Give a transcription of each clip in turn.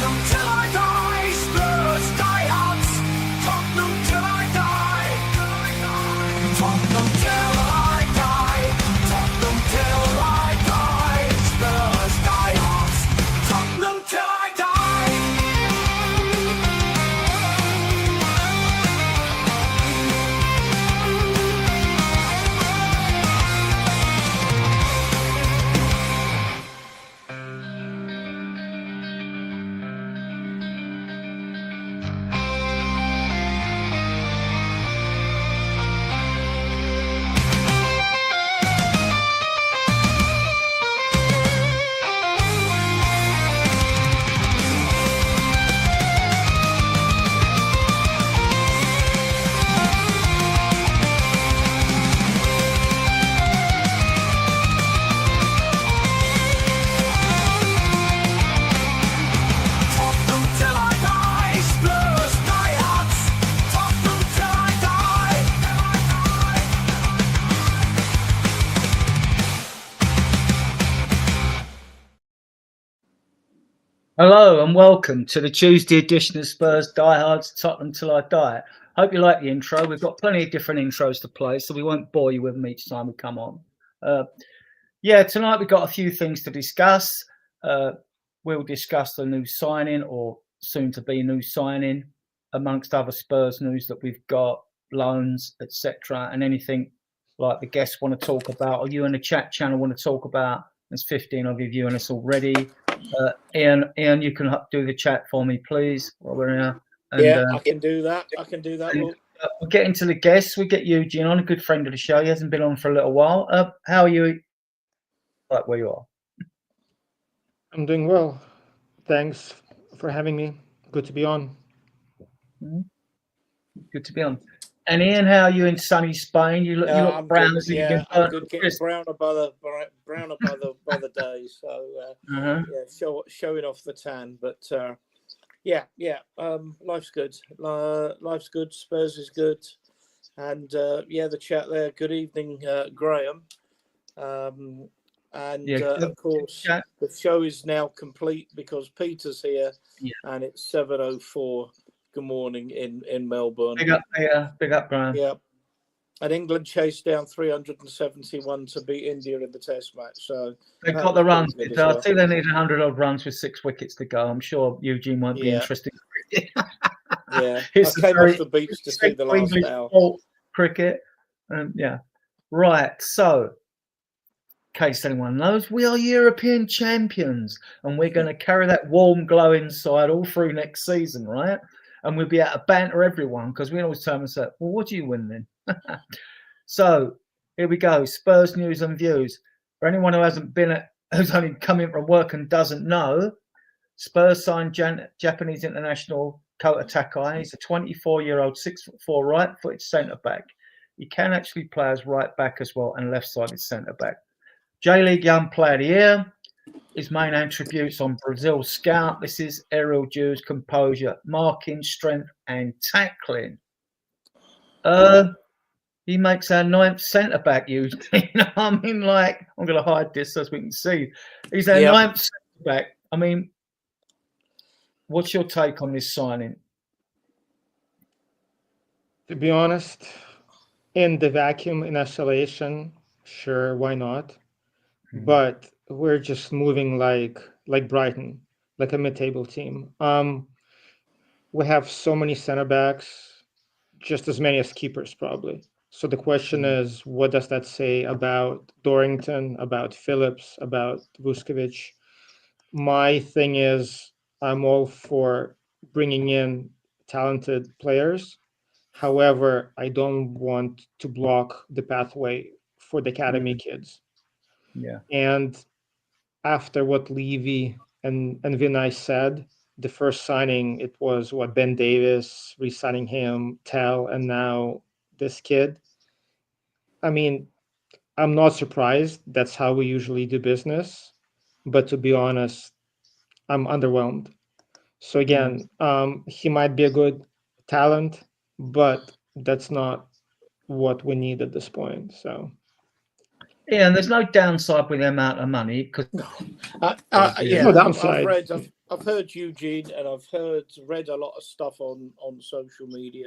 Tottenham till I die, Spurs Diehards. Tottenham till I die. Tottenham till I die. Tottenham till I die. Spurs Diehards. Tottenham till I die. Hello and welcome to the Tuesday edition of Spurs Diehards Tottenham Till I Die. Hope you like the intro. We've got plenty of different intros to play, so we won't bore you with them each time we come on. Tonight we've got a few things to discuss. We'll discuss the new signing or soon-to-be new signing, amongst other Spurs news that we've got, loans, etc., and anything like the guests want to talk about or you in the chat channel want to talk about. There's 15 of you viewing us already. Ian, you can do the chat for me, please, while we're here. And, I can do that. We'll get into the guests. We get Eugene on, a good friend of the show. He hasn't been on for a little while. How are you? Right where you are. I'm doing well. Thanks for having me. Good to be on. Good to be on. And Ian, how are you in sunny Spain? You look brown. Good. I'm good. Getting browner by the day. So showing off the tan. But life's good. Life's good. Spurs is good. And the chat there. Good evening, Graham. Of course, the show is now complete because Peter's here, and it's 7:04. Good morning in Melbourne. Big up, Graham. Yeah, and England chased down 371 to beat India in the Test match. So they got the runs. I think they need 100 odd runs with 6 wickets to go. I'm sure Eugene won't be interested. I came off the beach to see the last hour. Cricket. Right. So, in case anyone knows, we are European champions, and we're going to carry that warm glow inside all through next season, right? And we'll be able to banter everyone because we always tell them, well, what do you win then? So here we go. Spurs news and views. For anyone who who's only come in from work and doesn't know, Spurs signed Japanese international Kota Takai. He's a 24-year-old, 6'4" right-footed centre back. He can actually play as right back as well and left-sided centre back. J-League Young Player of the Year. His main attributes on Brazil Scout. This is aerial duels, composure, marking, strength, and tackling. He makes our 9th centre back. I'm going to hide this so we can see. He's our 9th centre back. I mean, what's your take on this signing? To be honest, in the vacuum, in isolation, sure, why not? But we're just moving like Brighton, like a mid-table team. We have so many center backs, just as many as keepers probably. So the question is, what does that say about Dorrington, about Phillips, about Vuskovic? My thing is, I'm all for bringing in talented players. However, I don't want to block the pathway for the academy kids. Yeah. And after what Levy and Vinay said, the first signing, it was Ben Davis, re-signing him, Tell, and now this kid. I mean, I'm not surprised. That's how we usually do business. But to be honest, I'm underwhelmed. So again, he might be a good talent, but that's not what we need at this point. So. Yeah, and there's no downside with the amount of money because no downside. I've heard Eugene, and I've read a lot of stuff on social media.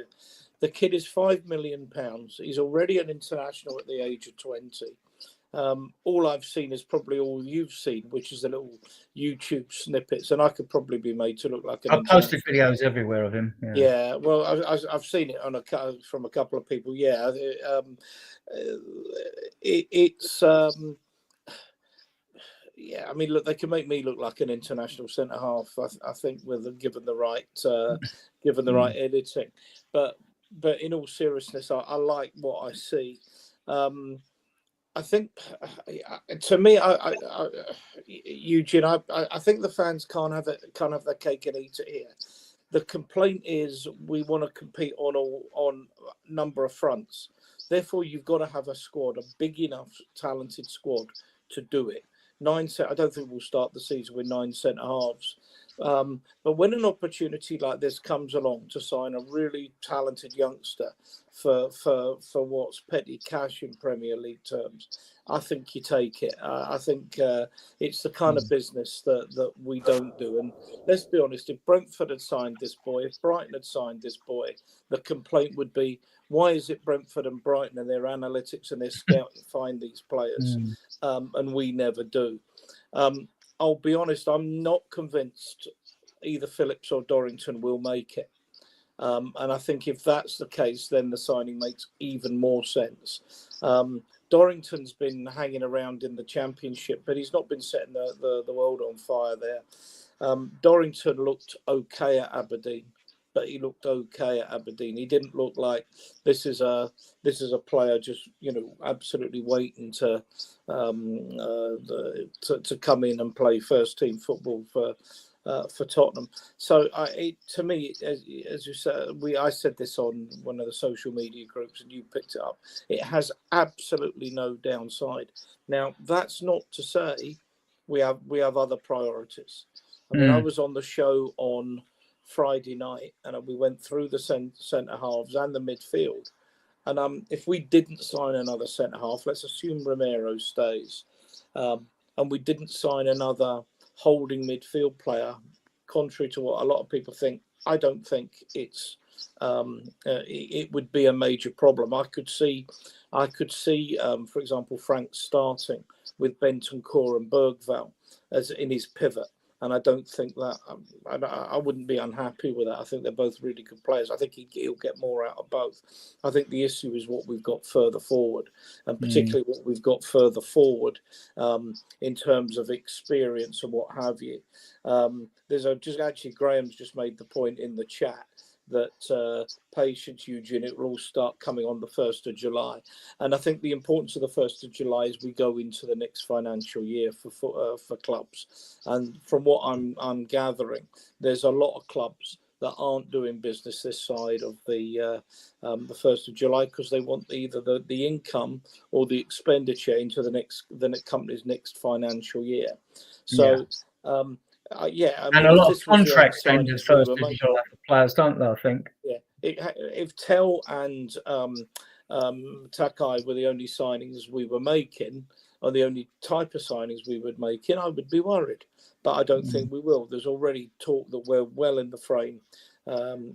The kid is £5 million. He's already an international at the age of 20. All I've seen is probably all you've seen, which is the little YouTube snippets, and I could probably be made to look like an. I've posted videos everywhere of him. Yeah, well, I've seen it from a couple of people. Yeah, it's. Yeah, I mean, look, they can make me look like an international centre half. I think, given the right editing, but in all seriousness, I like what I see. I think, to me, Eugene, I think the fans can't have their cake and eat it here. The complaint is we want to compete on a number of fronts. Therefore, you've got to have a squad, a big enough, talented squad to do it. I don't think we'll start the season with 9 centre halves. But when an opportunity like this comes along to sign a really talented youngster for what's petty cash in Premier League terms, I think you take it. I think it's the kind of business that we don't do. And let's be honest, if Brentford had signed this boy, if Brighton had signed this boy, the complaint would be, why is it Brentford and Brighton and their analytics and their scouting find these players, and we never do? I'll be honest, I'm not convinced either Phillips or Dorrington will make it. And I think if that's the case, then the signing makes even more sense. Dorrington's been hanging around in the Championship, but he's not been setting the world on fire there. Dorrington looked okay at Aberdeen, but he looked okay at Aberdeen. He didn't look like this is a player just absolutely waiting to come in and play first team football for Tottenham. So to me, as you said, I said this on one of the social media groups, and you picked it up. It has absolutely no downside. Now, that's not to say we have other priorities. I mean, I was on the show on Friday night, and we went through the centre halves and the midfield. And if we didn't sign another centre half, let's assume Romero stays, and we didn't sign another holding midfield player, contrary to what a lot of people think, I don't think it would be a major problem. I could see, for example, Frank starting with Bentancur and Bergvall as in his pivot. And I don't think that I wouldn't be unhappy with that. I think they're both really good players. I think he'll get more out of both. I think the issue is what we've got further forward, and particularly what we've got further forward in terms of experience and what have you. Graham's just made the point in the chat that patience, Eugene, it will all start coming on the 1st of July. And I think the importance of the 1st of July is we go into the next financial year for clubs. And from what I'm gathering, there's a lot of clubs that aren't doing business this side of the 1st of July because they want either the income or the expenditure into the company's next financial year. So, I mean, a lot of contracts end at 1st of July for players, don't they? I think. Yeah, if Tell and Takai were the only signings we were making, or the only type of signings we would make, I would be worried. But I don't think we will. There's already talk that we're well in the frame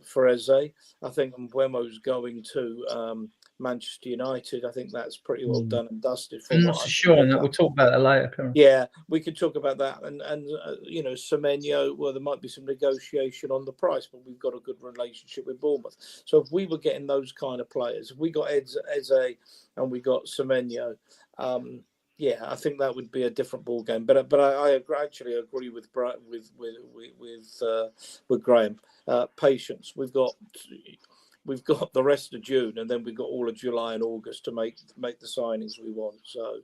for Eze. I think Mbuemo's going to Manchester United. I think that's pretty well done and dusted. I'm not so sure on that. We'll talk about that later. Yeah, we could talk about that. And Semenyo, well, there might be some negotiation on the price, but we've got a good relationship with Bournemouth. So if we were getting those kind of players, if we got Eze and we got Semenyo, I think that would be a different ball game. But I actually agree with Graham. Patience. We've got the rest of June, and then we've got all of July and August to make the signings we want. So,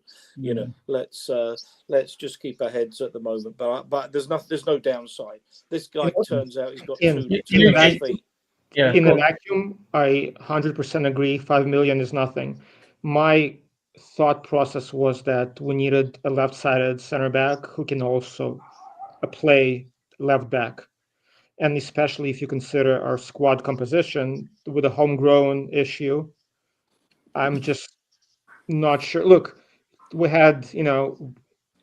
let's just keep our heads at the moment. But there's no downside. This guy turns out he's got two feet. Yeah. In a vacuum, I 100% agree. 5 million is nothing. My thought process was that we needed a left-sided center back who can also play left back. And especially if you consider our squad composition with a homegrown issue, I'm just not sure. Look, we had,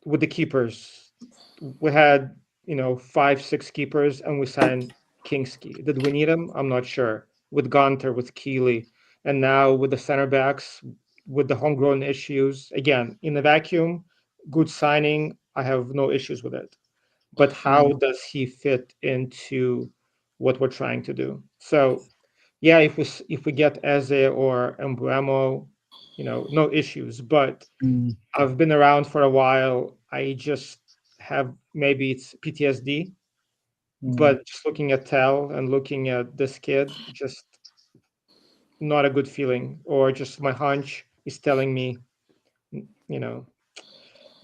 with the keepers, we had, 5, 6 keepers, and we signed Kingski. Did we need him? I'm not sure. With Gunter, with Keeley, and now with the center backs, with the homegrown issues. Again, in the vacuum, good signing. I have no issues with it. But how does he fit into what we're trying to do? So, yeah, if we get Eze or Embuemo, no issues. But Mm. I've been around for a while. I just have, maybe it's PTSD, Mm. but just looking at Tel and looking at this kid, just not a good feeling. Or just my hunch is telling me, you know,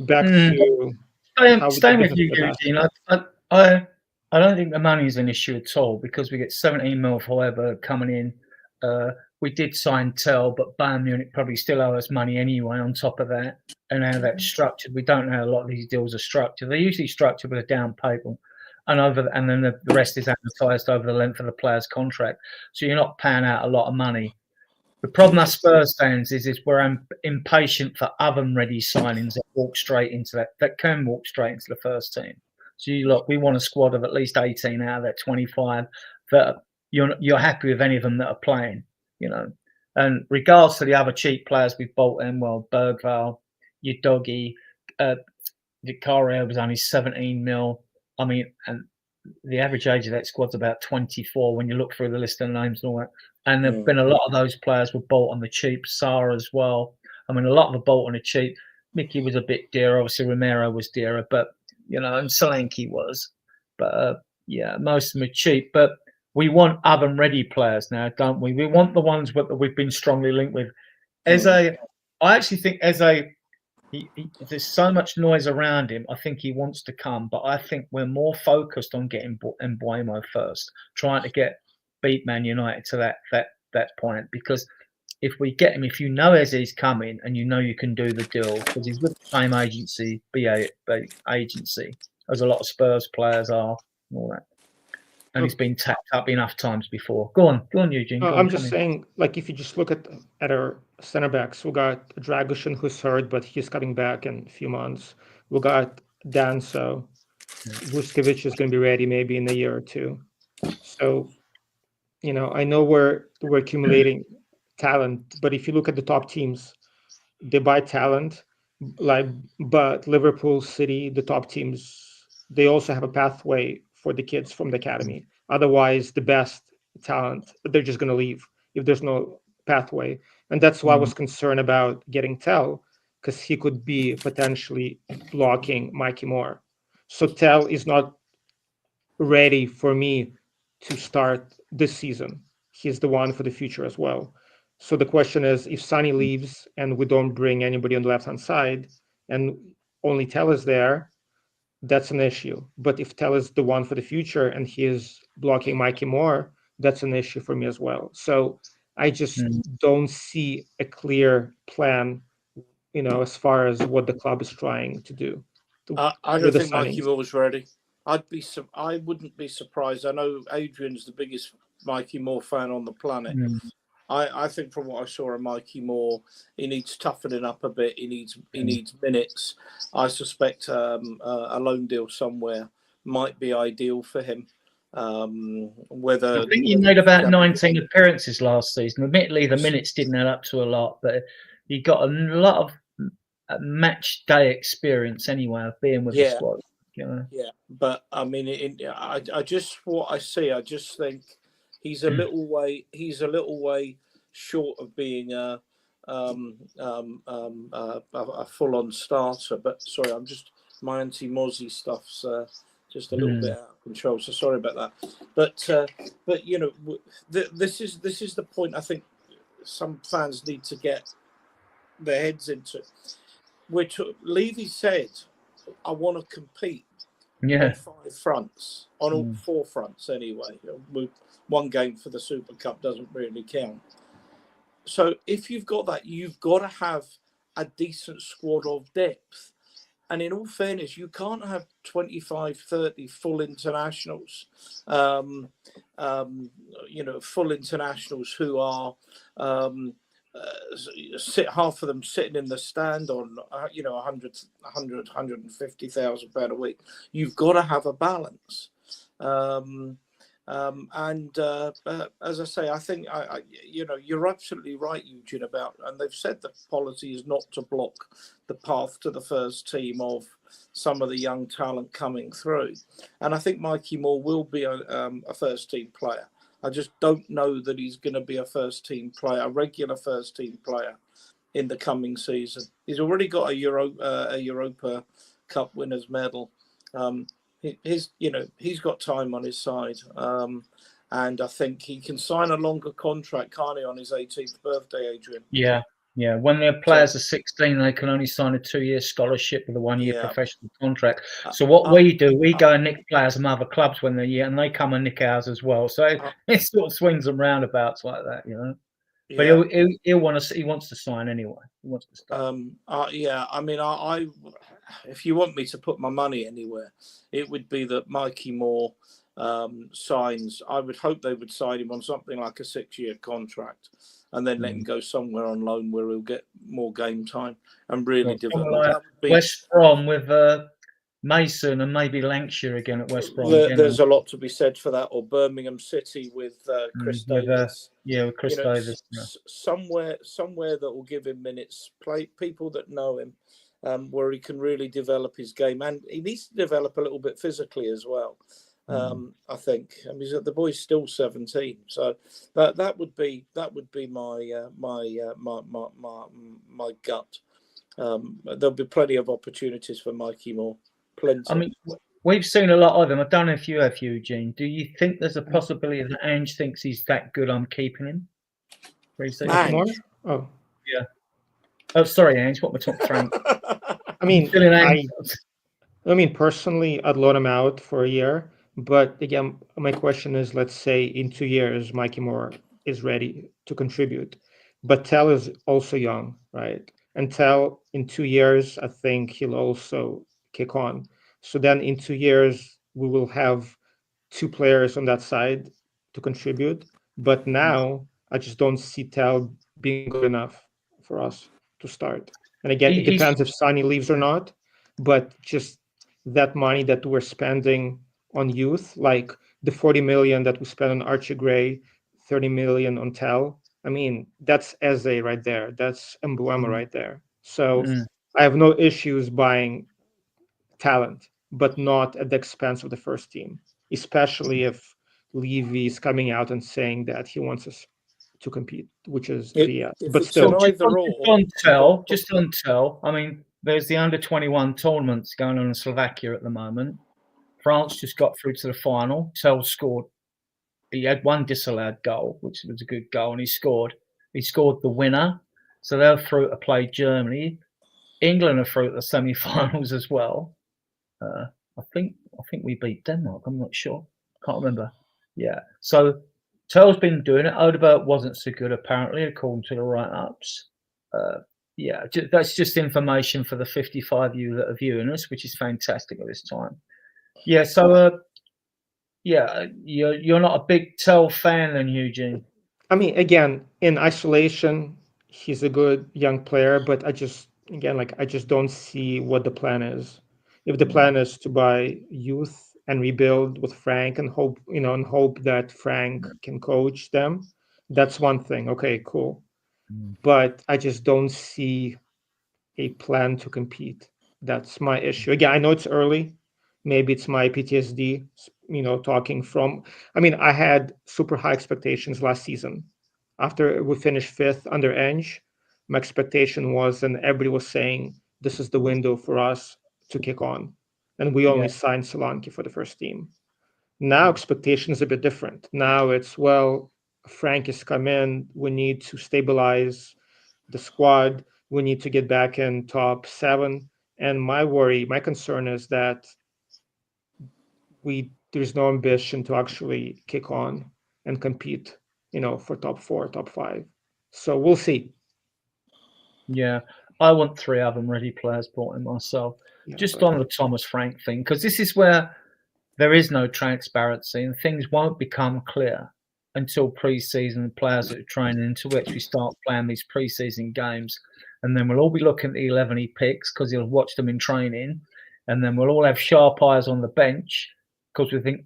back Mm. to how we did Staying with business you, in the past. Eugene, I don't think the money is an issue at all because we get 17 mil for Hoiberg coming in. We did sign Tell, but Bayern Munich probably still owe us money anyway on top of that. And how that's structured, we don't know how a lot of these deals are structured. They're usually structured with a down payment, and then the rest is amortized over the length of the player's contract. So you're not paying out a lot of money. The problem as Spurs fans is we're impatient for oven-ready signings that walk straight into that can walk straight into the first team. So we want a squad of at least 18 out of that 25 that you're happy with any of them that are playing, And regards to the other cheap players we've bought in, well, Bergvall, your doggy, Vicario was only 17 mil. I mean, and the average age of that squad's about 24 when you look through the list of names and all that. And there have been a lot of those players were bought on the cheap. Sarr as well. I mean, a lot of them bought on the cheap. Mickey was a bit dearer. Obviously, Romero was dearer, but and Solanke was. But yeah, most of them are cheap. But we want oven-ready players now, don't we? We want the ones that we've been strongly linked with. I actually think there's so much noise around him. I think he wants to come, but I think we're more focused on getting Embuemo first, trying to beat Man United to that point. Because if we get him, if you know Eze's coming and you can do the deal, because he's with the same agency, BA agency, as a lot of Spurs players are, and all that. And he's been tapped up enough times before. Go on, Eugene. I'm just saying, like, if you just look at our center backs, we got Dragoshin, who's hurt, but he's coming back in a few months. We got Danso. Vuskovic is going to be ready maybe in a year or two. So, I know we're accumulating talent, but if you look at the top teams, they buy talent, but Liverpool, City, the top teams, they also have a pathway for the kids from the academy. Otherwise, the best talent, they're just going to leave if there's no pathway. And that's why I was concerned about getting Tell, because he could be potentially blocking Mikey Moore. So Tell is not ready for me to start this season. He's the one for the future as well. So the question is, if Sonny leaves and we don't bring anybody on the left-hand side and only Tell is there, that's an issue. But if Tell is the one for the future and he is blocking Mikey Moore, that's an issue for me as well. So I just don't see a clear plan, as far as what the club is trying to do. I don't think Mikey Moore's ready. I wouldn't be surprised. I know Adrian's the biggest Mikey Moore fan on the planet. I think from what I saw of Mikey Moore, he needs toughening up a bit. He needs minutes. I suspect a loan deal somewhere might be ideal for him. I think he made about 19 appearances last season. Admittedly, the minutes didn't add up to a lot, but he got a lot of match day experience anyway of being with the squad. Yeah, but I mean, I just what I see, I just think he's a little way short of being a full-on starter. But sorry, my anti-Mozzie stuff's just a little bit out of control. So sorry about that. But this is the point I think some fans need to get their heads into. Levy said, I want to compete on 5 fronts, on all 4 fronts anyway. One game for the Super Cup doesn't really count. So if you've got that, you've got to have a decent squad of depth. And in all fairness, you can't have 25, 30 full internationals, full internationals who are sit half of them sitting in the stand on 150,000 pound a week. You've got to have a balance. And as I say, I think you're absolutely right, Eugene, about, and they've said the policy is not to block the path to the first team of some of the young talent coming through. And I think Mikey Moore will be a first team player. I just don't know that he's going to be a first team player, a regular first team player in the coming season. He's already got a Europa Cup winners medal. He's got time on his side, and I think he can sign a longer contract, can't he, on his 18th birthday, Adrian? Yeah. When their players are 16, they can only sign a 2-year scholarship with a 1-year professional contract. So what we do, we go and nick players from other clubs when they're young, and they come and nick ours as well. So it sort of swings and roundabouts like that, But he wants to sign anyway. He wants to start. I mean, I if you want me to put my money anywhere, it would be that Mikey Moore signs. I would hope they would sign him on something like a 6-year contract, and then let him go somewhere on loan where he'll get more game time and really develop. Like West Brom with Mason and maybe Lancashire again at West Brom. There's a lot to be said for that, or Birmingham City with Chris Davis. With Chris Davis. Somewhere that will give him minutes, play people that know him, where he can really develop his game, and he needs to develop a little bit physically as well. I think. I mean, the boy's still 17, so that would be my gut. There'll be plenty of opportunities for Mikey Moore. Plenty. I mean, we've seen a lot of them. I don't know if you have, Eugene. Do you think there's a possibility that Ange thinks he's that good? I'm keeping him. Ange? Oh, yeah. Oh, sorry, Ange. What we're talking, Frank. I mean, personally, I'd loan him out for a year. But again, my question is, let's say in 2 years, Mikey Moore is ready to contribute. But Tell is also young, right? And Tell, in 2 years, I think he'll also kick on. So then in 2 years, we will have 2 players on that side to contribute. But now, I just don't see Tell being good enough for us to start. And again, it depends if Sonny leaves or not. But just that money that we're spending on youth, like the 40 million that we spent on Archie Gray, 30 million on Tell. I mean, that's Eze right there. That's Emblema right there. So I have no issues buying talent, but not at the expense of the first team, especially if Levy is coming out and saying that he wants us to compete, which is BS. But still, just on Tell. I mean, there's the under-21 tournaments going on in Slovakia at the moment. France just got through to the final. Tell scored. He had one disallowed goal, which was a good goal, and he scored. He scored the winner. So they're through to play Germany. England are through to the semi-finals as well. I think we beat Denmark. I'm not sure. Can't remember. Yeah. So Tell's been doing it. Odegaard wasn't so good, apparently, according to the write-ups. That's just information for the 55 of you that are viewing us, which is fantastic at this time. Yeah, so you're not a big Tell fan then, Eugene? I mean, again, in isolation, he's a good young player, but I just don't see what the plan is. If the plan is to buy youth and rebuild with Frank and hope that Frank can coach them, that's one thing. Okay, cool. But I just don't see a plan to compete. That's my issue. Again, I know it's early. Maybe it's my PTSD, talking from. I mean, I had super high expectations last season. After we finished 5th under Ange, my expectation was, and everybody was saying, this is the window for us to kick on. And we only signed Solanke for the first team. Now expectation is a bit different. Now it's, Frank has come in. We need to stabilize the squad. We need to get back in top 7. And my concern is that there's no ambition to actually kick on and compete, for top 4, top 5. So we'll see. Yeah, I want 3 oven ready players brought in myself. Just on the Thomas Frank thing, because this is where there is no transparency and things won't become clear. until pre-season. Players that are training until we actually start playing these pre-season games, and then we'll all be looking at the 11 he picks because he'll watch them in training, and then we'll all have sharp eyes on the bench because we think,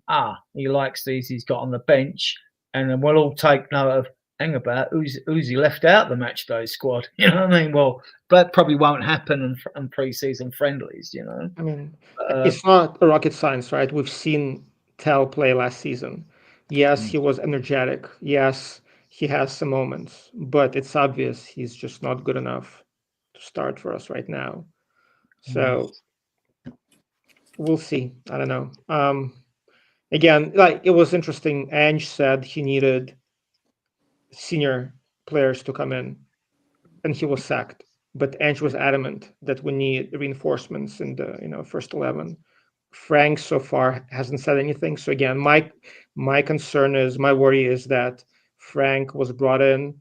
he likes these he's got on the bench, and then we'll all take note of, hang about, who's he left out the match day squad? You know what I mean? Well, that probably won't happen in pre-season friendlies, you know. I mean, it's not a rocket science, right? We've seen Tell play last season. Yes, he was energetic. Yes, he has some moments, but it's obvious he's just not good enough to start for us right now. So we'll see. I don't know. Again, like, it was interesting. Ange said he needed senior players to come in, and he was sacked. But Ange was adamant that we need reinforcements in the first 11. Frank so far hasn't said anything. So again, my worry is that Frank was brought in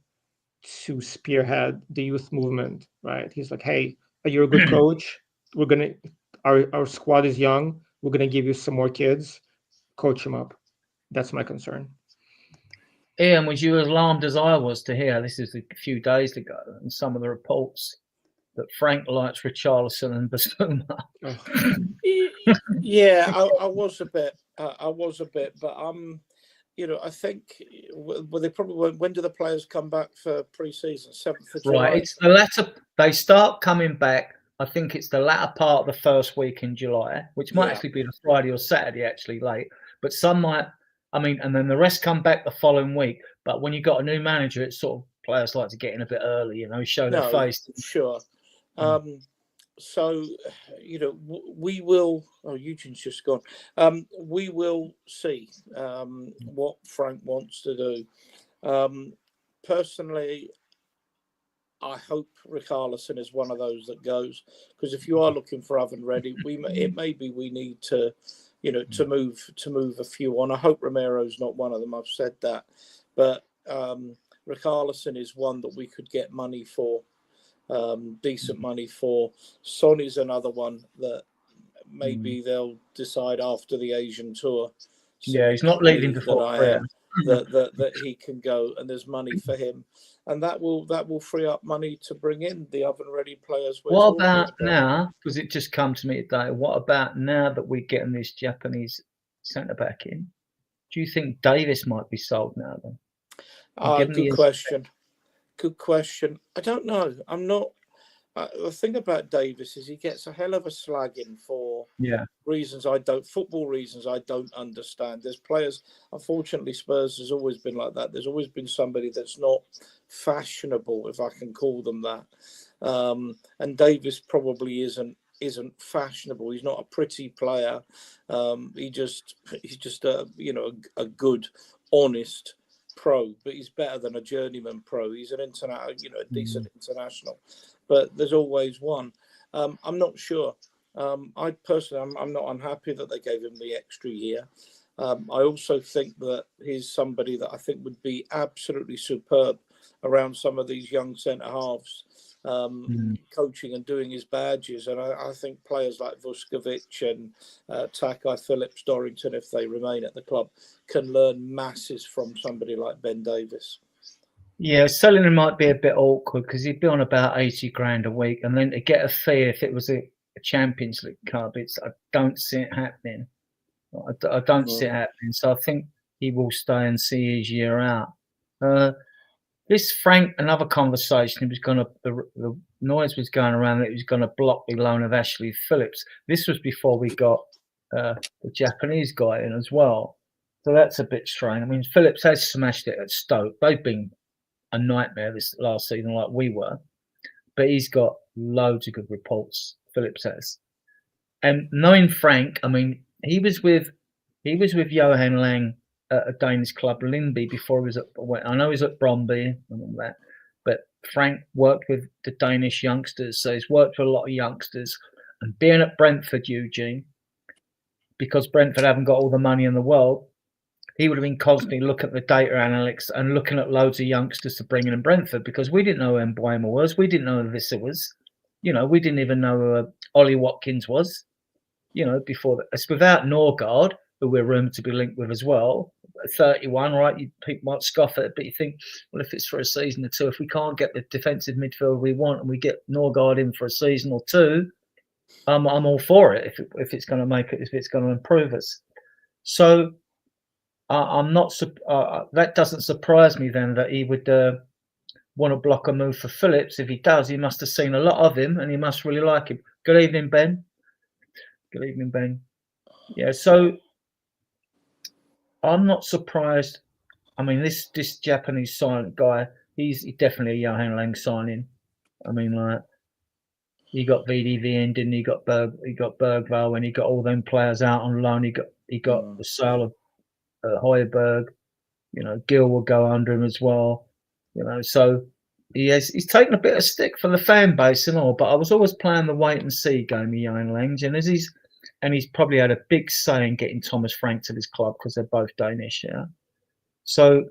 to spearhead the youth movement, right? He's like, hey, you're a good coach. Our squad is young. We're gonna give you some more kids. Coach them up. That's my concern. Ian, was you as alarmed as I was to hear, this is a few days ago, and some of the reports that Frank likes Richarlison and Basuma? Yeah, I was a bit, but I think they probably, when do the players come back for pre-season? 7th of July. Right, it's the latter. They start coming back. I think it's the latter part of the first week in July, which might actually be the Friday or Saturday, actually late. But some might. I mean, and then the rest come back the following week. But when you got a new manager, it's sort of players like to get in a bit early, show their face. Sure. So, we will. Oh, Eugene's just gone. We will see what Frank wants to do. Personally, I hope Richarlison is one of those that goes, because if you are looking for oven ready, it may be we need to, to move a few on. I hope Romero's not one of them. I've said that, but Richarlison is one that we could get money for. Decent money for. Son is another one that maybe they'll decide after the Asian tour. Yeah, he's not leaving before that he can go, and there's money for him, and that will free up money to bring in the oven ready players. What about now? Because it just come to me today. What about now that we're getting this Japanese centre back in? Do you think Davis might be sold now? Then Good question. I don't know. I'm not. The thing about Davis is he gets a hell of a slagging for football reasons I don't understand. There's players, unfortunately, Spurs has always been like that. There's always been somebody that's not fashionable, if I can call them that. And Davis probably isn't fashionable. He's not a pretty player. He's just a good, honest pro, but he's better than a journeyman pro. He's an a decent international, but there's always one. I'm not sure. I personally, I'm not unhappy that they gave him the extra year. I also think that he's somebody that I think would be absolutely superb around some of these young centre halves, coaching and doing his badges. And I think players like Vuskovic and Takai, Phillips, Dorrington, if they remain at the club, can learn masses from somebody like Ben Davis. Yeah, selling him might be a bit awkward because he'd be on about 80 grand a week, and then to get a fee if it was a Champions League club, I don't see it happening. I don't see it happening. So I think he will stay and see his year out. This Frank, another conversation. He was going to. The noise was going around that he was going to block the loan of Ashley Phillips. This was before we got the Japanese guy in as well. So that's a bit strange. I mean, Phillips has smashed it at Stoke. They've been a nightmare this last season, like we were. But he's got loads of good reports. Phillips has. And knowing Frank, I mean, he was with Johan Lang at a Danish club, Lindby, before he was at. I know he's at Brøndby and all that, but Frank worked with the Danish youngsters, so he's worked with a lot of youngsters. And being at Brentford, Eugene, because Brentford haven't got all the money in the world, he would have been constantly looking at the data analytics and looking at loads of youngsters to bring in Brentford, because we didn't know who Mbuema was, we didn't know who Vissa was, we didn't even know who Ollie Watkins was, before that. It's without Norgard, who we're rumoured to be linked with as well. 31, right? People might scoff at it, but you think, well, if it's for a season or two, if we can't get the defensive midfield we want and we get Norgard in for a season or two, I'm all for it if it's going to make it, if it's going to improve us. So I'm not. That doesn't surprise me then that he would want to block a move for Phillips. If he does, he must have seen a lot of him and he must really like him. Good evening, Ben. Good evening, Ben. Yeah, so I'm not surprised. I mean, this Japanese silent guy, he's definitely a Johan Lang signing. I mean, like, he got VDV in, didn't he? Got Bergvall, and he got all them players out on loan. He got the sale of Højbjerg. You know, Gill will go under him as well. You know, so he's taken a bit of stick for the fan base and all. But I was always playing the wait and see game with Johan Lange, and he's probably had a big say in getting Thomas Frank to this club because they're both Danish. Yeah, so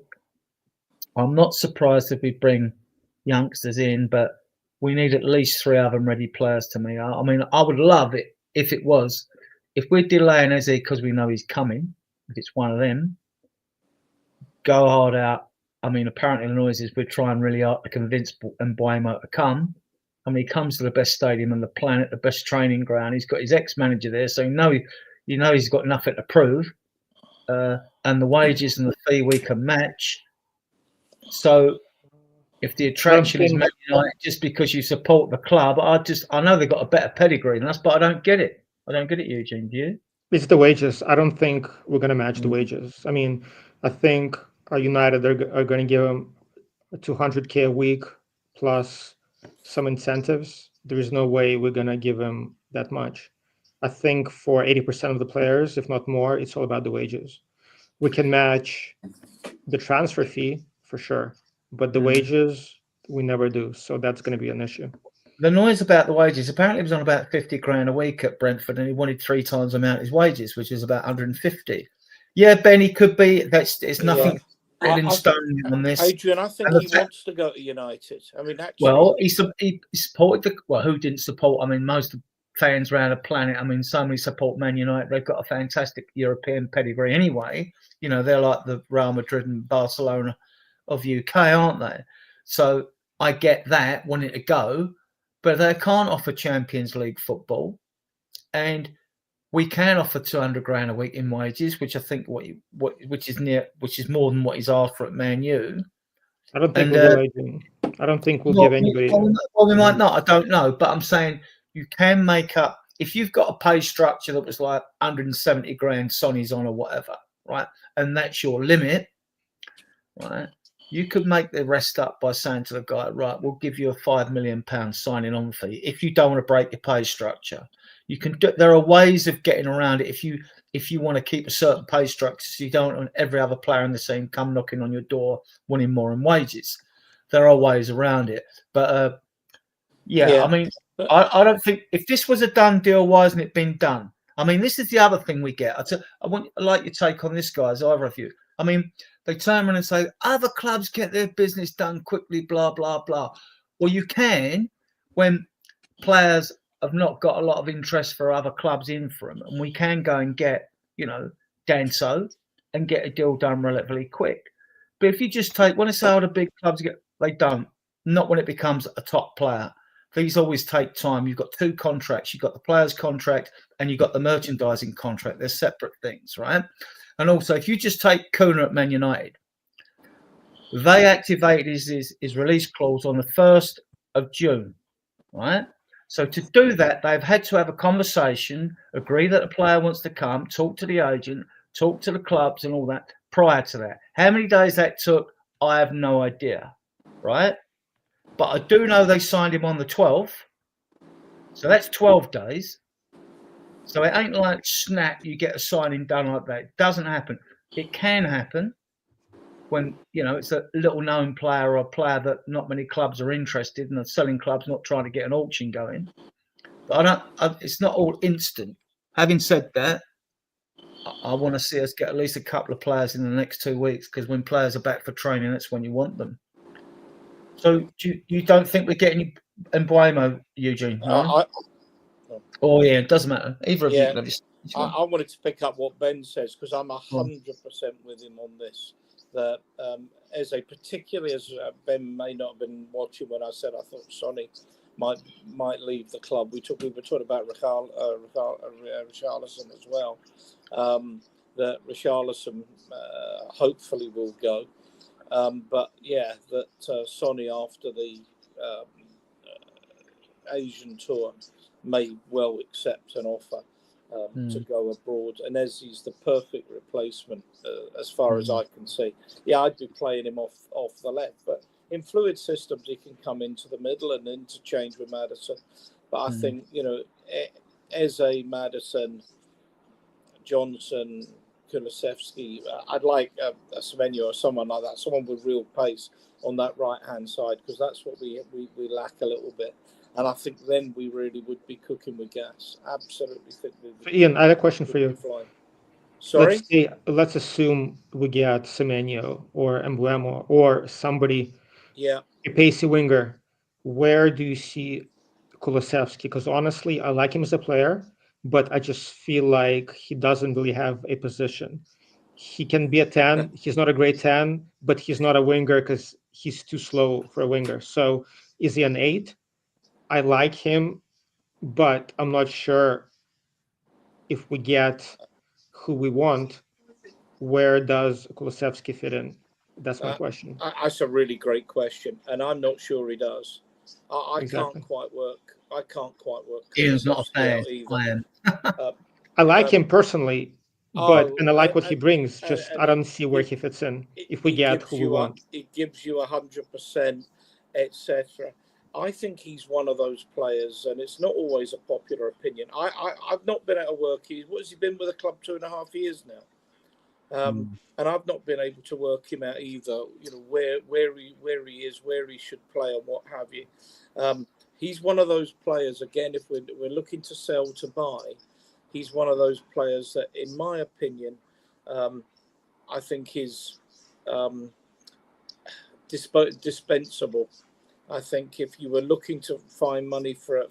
I'm not surprised if we bring youngsters in, but we need at least 3 of them ready players to me. I mean, I would love it if we're delaying Eze because we know he's coming, if it's one of them, go hard out. I mean, apparently the noise is we're trying really hard to convince Mbeumo to come. I mean, he comes to the best stadium on the planet, the best training ground. He's got his ex-manager there, so you know he's got nothing to prove. And the wages and the fee we can match. So if the attraction is Man United just because you support the club, I know they've got a better pedigree than us, but I don't get it. I don't get it, Eugene. Do you? It's the wages. I don't think we're going to match the wages. I mean, I think United are going to give him 200K a week plus some incentives. There is no way we're going to give him that much. I think for 80% of the players, if not more, it's all about the wages. We can match the transfer fee for sure, but the wages we never do. So that's going to be an issue. The noise about the wages, apparently it was on about 50 grand a week at Brentford, and he wanted 3 times the amount of his wages, which is about 150. Yeah, Ben, he could be. It's nothing in stone on this. Adrian, I think he wants to go to United. I mean, actually, well, he supported who didn't support? I mean, most fans around the planet. I mean, so many support Man United. They've got a fantastic European pedigree anyway. You know, they're like the Real Madrid and Barcelona of UK, aren't they? So I get that wanting to go. But they can't offer Champions League football, and we can offer 200 grand a week in wages, which I think which is more than what he's after at Man U. I don't think we'll give anybody. Well, we might not. I don't know, but I'm saying you can make up if you've got a pay structure that was like 170 grand, Sonny's on or whatever, right? And that's your limit, right? You could make the rest up by saying to the guy, right, we'll give you a £5 million signing on fee if you don't want to break your pay structure. You can there are ways of getting around it if you want to keep a certain pay structure so you don't want every other player in the team come knocking on your door wanting more in wages. There are ways around it. But I mean, I don't think if this was a done deal, why hasn't it been done? I mean, this is the other thing we get. I like your take on this, guys, either of you. I mean, they turn around and say, other clubs get their business done quickly, blah, blah, blah. Well, you can when players have not got a lot of interest for other clubs in for them. And we can go and get, Danso and get a deal done relatively quick. But if you just when I say all the big clubs they don't. Not when it becomes a top player. These always take time. You've got 2 contracts. You've got the player's contract and you've got the merchandising contract. They're separate things, right? And also, if you just take Kuna at Man United, they activated his release clause on the 1st of June, right? So to do that, they've had to have a conversation, agree that the player wants to come, talk to the agent, talk to the clubs and all that prior to that. How many days that took, I have no idea, right? But I do know they signed him on the 12th. So that's 12 days. So it ain't like snap, you get a signing done like that. It doesn't happen. It can happen when, it's a little known player or a player that not many clubs are interested in, and selling clubs not trying to get an auction going. But it's not all instant. Having said that, I want to see us get at least a couple of players in the next 2 weeks, because when players are back for training, that's when you want them. So you don't think we're getting Mbeumo, Eugene? No? Oh, yeah, it doesn't matter. Either of you. I wanted to pick up what Ben says because I'm 100% with him on this. That as particularly as Ben may not have been watching when I said I thought Sonny might leave the club. We were talking about Richarlison as well. That Richarlison hopefully will go. But yeah, that Sonny after the Asian tour may well accept an offer to go abroad, and Ezzy's the perfect replacement as far as I can see. Yeah, I'd be playing him off the left, but in fluid systems he can come into the middle and interchange with Maddison. But I think Eze, Maddison, Johnson, Kulusevski, I'd like a Semenyo or someone like that, someone with real pace on that right hand side, because that's what we lack a little bit. And I think then we really would be cooking with gas. Absolutely think we would. Ian, I had a question for you. Sorry? Let's assume we get Semenyo or Emblemo or somebody, a pacey winger. Where do you see Kulusevski? Because honestly, I like him as a player, but I just feel like he doesn't really have a position. He can be a 10. He's not a great 10, but he's not a winger because he's too slow for a winger. So is he an 8? I like him, but I'm not sure if we get who we want. Where does Kulusevski fit in? That's my question. That's a really great question, and I'm not sure he does. I Exactly. can't quite work. Ian's not a fan. either. I like him personally, and I like what he brings. Just I don't see where he fits in. If we get who we want, it gives you 100%, etc. I think he's one of those players, and it's not always a popular opinion. I've not been able to work. What has he been with the club 2.5 years now? And I've not been able to work him out either. You know where he is, where he should play, and what have you. He's one of those players. Again, if we're looking to sell to buy, he's one of those players that, in my opinion, I think is dispensable. I think if you were looking to find money for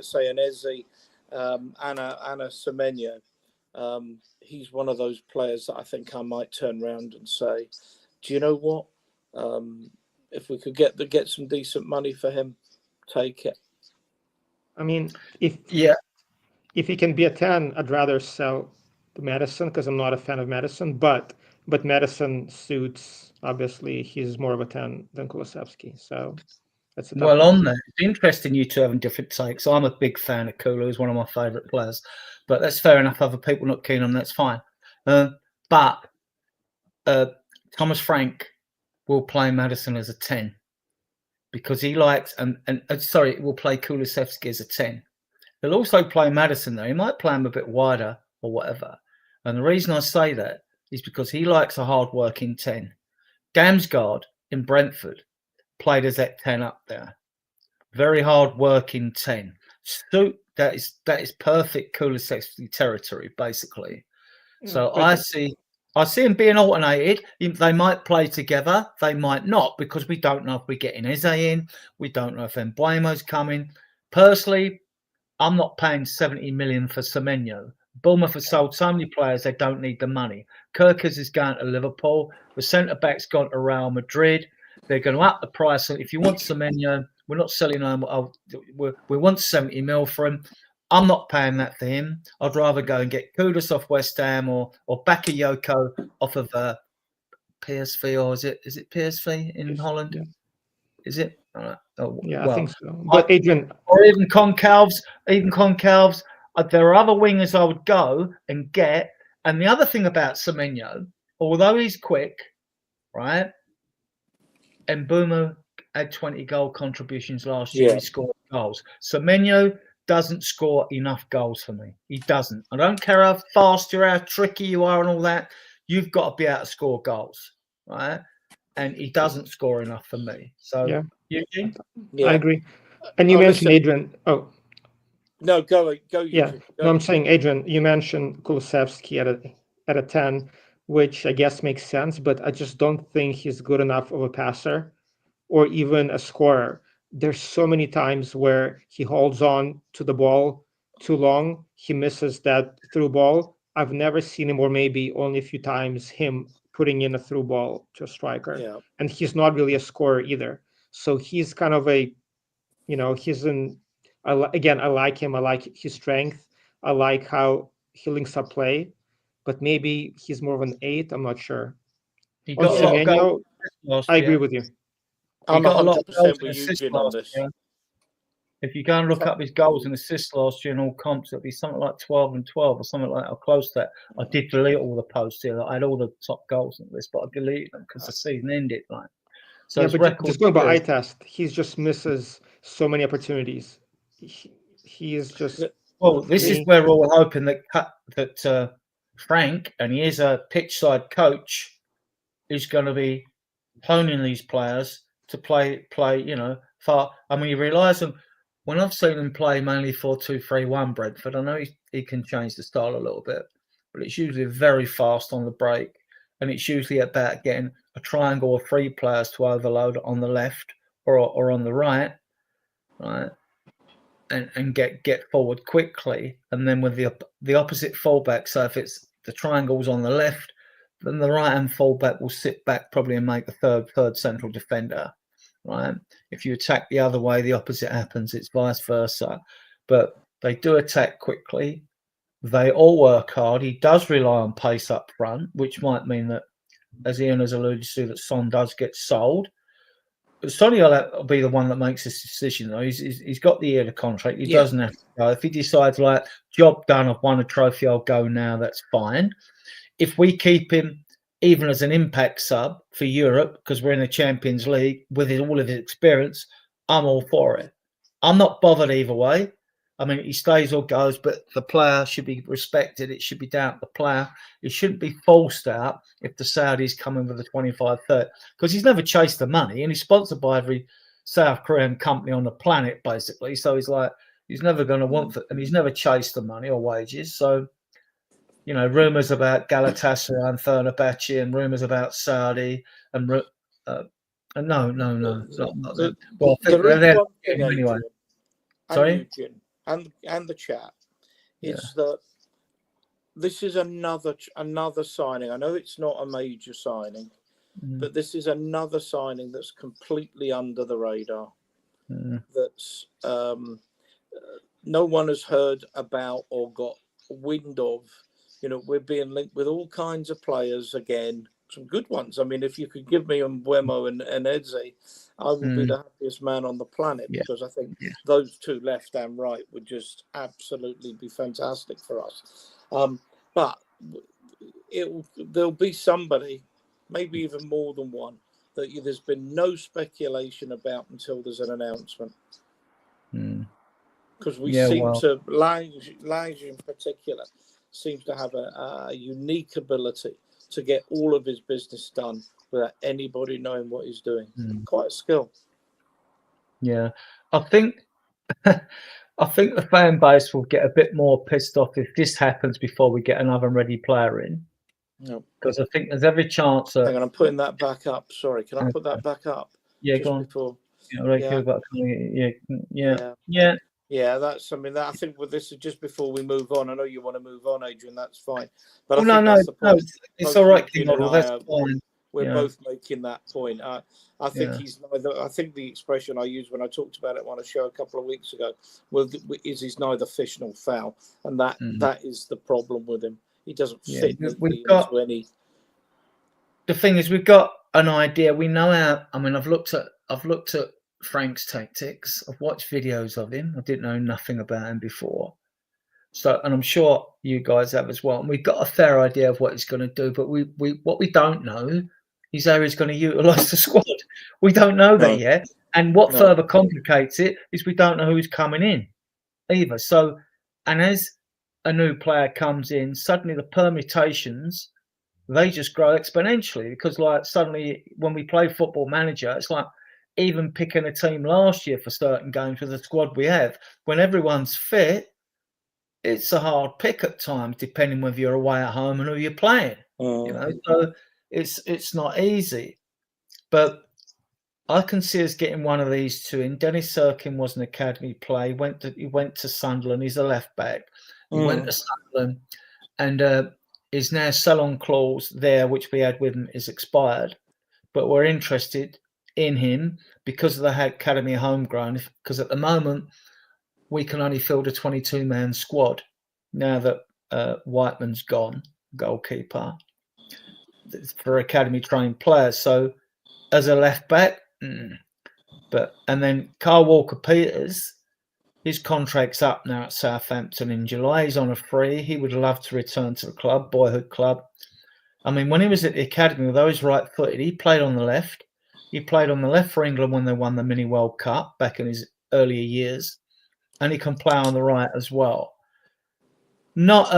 say an Eze and a Semenyo, he's one of those players that I think I might turn around and say, do you know what? If we could get some decent money for him, take it. I mean, if he can be a 10, I'd rather sell to Maddison because I'm not a fan of Maddison, but Maddison suits, obviously, he's more of a 10 than Kulusevski. So that's a tough Well, one. on there, it's interesting you two having different takes. I'm a big fan of Kulu. He's one of my favourite players. But that's fair enough. Other people not keen on that's fine. But Thomas Frank will play Maddison as a 10 because he likes will play Kulusevski as a 10. He'll also play Maddison though. He might play him a bit wider or whatever. And the reason I say that is because he likes a hard-working 10. Damsgaard in Brentford played as that 10 up there. Very hard-working 10. So that is perfect Kulusevski territory, basically. So I see him being alternated. They might play together. They might not, because we don't know if we're getting Eze in. We don't know if Mbeumo's coming. Personally, I'm not paying 70 million for Semenyo. Bournemouth have sold so many players, they don't need the money. Kirkers is going to Liverpool. The centre-back's gone to Real Madrid. They're going to up the price. If you want Semenyo, we're not selling him. We want 70 mil for him. I'm not paying that for him. I'd rather go and get Kudus off West Ham or Bakayoko off of PSV, or is it PSV in Holland? Yeah. Is it? I think so. But Adrian, or even Concalves. There are other wingers I would go and get. And the other thing about Semenyo, although he's quick, right? Mbeumo had 20 goal contributions last year. He scored goals. Semenyo doesn't score enough goals for me. He doesn't. I don't care how fast you are, how tricky you are and all that. You've got to be able to score goals, right? And he doesn't score enough for me. So, Eugene? I agree. And you mentioned Adrian. Oh. No, go. Yeah. No, I'm saying, Adrian, you mentioned Kulusevski at a 10, which I guess makes sense, but I just don't think he's good enough of a passer or even a scorer. There's so many times where he holds on to the ball too long, he misses that through ball. I've never seen him, or maybe only a few times, him putting in a through ball to a striker. Yeah. And he's not really a scorer either. So he's kind of a, he's in, again, I like him. I like his strength. I like how he links up play, but maybe he's more of an 8. I'm not sure. He On got a lot of goals Semenyo, last I agree year. with you. He I'm got a lot of goals 100% and with assists Eugene on last this. year. If you go and look up his goals and assists last year in all comps, it'll be something like 12 and 12 or something like that, or close to that. I did delete all the posts here. I had all the top goals on this, but I deleted them because the season ended. Like, so Yeah, his but record. just going by eye test, he just misses so many opportunities. He is just. Well, this is me. where we're all hoping that Frank, and he is a pitch side coach, is going to be honing these players to play, far. I mean, you realise them when I've seen him play mainly 4-2-3-1 Brentford. I know he can change the style a little bit, but it's usually very fast on the break, and it's usually about getting a triangle of 3 players to overload on the left or on the right, and get forward quickly, and then with the opposite fullback. So if it's the triangles on the left, then the right hand fullback will sit back probably and make the third central defender. Right? If you attack the other way, the opposite happens. It's vice versa. But they do attack quickly. They all work hard. He does rely on pace up front, which might mean that, as Ian has alluded to, that Son does get sold. Sonny will be the one that makes this decision, though. He's got the year of contract. He doesn't have to go. If he decides, like, job done, I've won a trophy, I'll go now, that's fine. If we keep him even as an impact sub for Europe, because we're in the Champions League, with all of his experience, I'm all for it. I'm not bothered either way. I mean, he stays or goes, but the player should be respected. It should be down to the player. It shouldn't be forced out if the Saudis come in with a 25-30, because he's never chased the money, and he's sponsored by every South Korean company on the planet, basically. So he's never going to want it, and he's never chased the money or wages. So, rumours about Galatasaray and Fenerbahce, and rumours about Saudi, and no. Not them. Well, I think There is they're one thing, anyway. Adrian, Sorry? and Eugene, and the chat, is that this is another signing. I know it's not a major signing, but this is another signing that's completely under the radar. That's no one has heard about or got wind of. We're being linked with all kinds of players again, some good ones. I mean, if you could give me Mbeumo and Eze, I would be the happiest man on the planet, because I think those two, left and right, would just absolutely be fantastic for us. But there'll be somebody, maybe even more than one, that there's been no speculation about until there's an announcement. Because we seem to, Lange in particular, seems to have a unique ability to get all of his business done without anybody knowing what he's doing. Quite a skill. Yeah, I think the fan base will get a bit more pissed off if this happens before we get another ready player in. Because I think there's every chance that. Hang on, I'm putting that back up. Sorry, can I put that back up? Yeah, just go on. Before. Yeah, that's something that I think. Well, this is just before we move on. I know you want to move on, Adrian. That's fine. But no, it's all right, King Model. That's fine. We're both making that point. I think he's neither. I think the expression I used when I talked about it on a show a couple of weeks ago is he's neither fish nor fowl, and that is the problem with him. He doesn't fit into any. The thing is, we've got an idea. We know how. I mean, I've looked at Frank's tactics. I've watched videos of him. I didn't know nothing about him before. So, and I'm sure you guys have as well. And we've got a fair idea of what he's going to do, but what we don't know is how he's going to utilise the squad. We don't know that yet. And what further complicates it is we don't know who's coming in either. So, and as a new player comes in, suddenly the permutations, they just grow exponentially, because like suddenly when we play Football Manager, it's like even picking a team last year for certain games with the squad we have, when everyone's fit, it's a hard pick at times, depending whether you're away at home and who you're playing. So it's not easy. But I can see us getting one of these two in. Dennis Sirkin was an academy play. He went to Sunderland. He's a left back. He went to Sunderland, and his now sell-on clause there, which we had with him, is expired. But we're interested in him because of the academy homegrown. Because at the moment we can only field a 22-man squad now that Whiteman's gone, goalkeeper, for academy trained players. So as a left back, and then Carl Walker-Peters, his contract's up now at Southampton in July. He's on a free. He would love to return to the club, boyhood club. I mean, when he was at the academy, although he's right-footed, he played on the left. He played on the left for England when they won the Mini World Cup back in his earlier years, and he can play on the right as well. Not,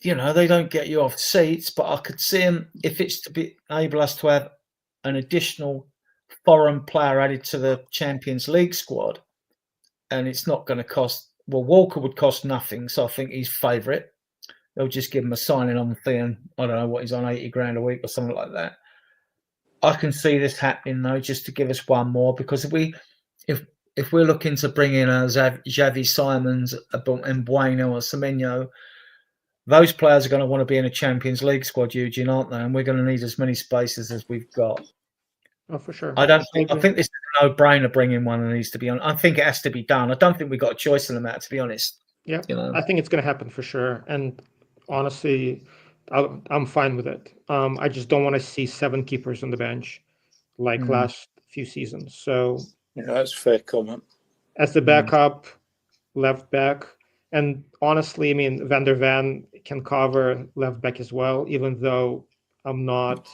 they don't get you off seats, but I could see him, if it's to be able us to have an additional foreign player added to the Champions League squad, and it's not going to cost. Well, Walker would cost nothing, so I think he's favourite. They'll just give him a signing on fee, and I don't know what he's on, 80 grand a week or something like that. I can see this happening though, just to give us one more, because if we're looking to bring in Xavi Simons and Bueno or Semenyo, those players are going to want to be in a Champions League squad, Eugene, aren't they? And we're going to need as many spaces as we've got. Oh, for sure. I think this is a no-brainer bringing one of these, to be honest. I think it has to be done. I don't think we've got a choice in the matter, to be honest. Yeah, I think it's going to happen for sure. And honestly, I'm fine with it. I just don't want to see 7 keepers on the bench like last few seasons. So that's a fair comment. As the backup left back, and honestly, I mean, Van der Ven can cover left back as well, even though I'm not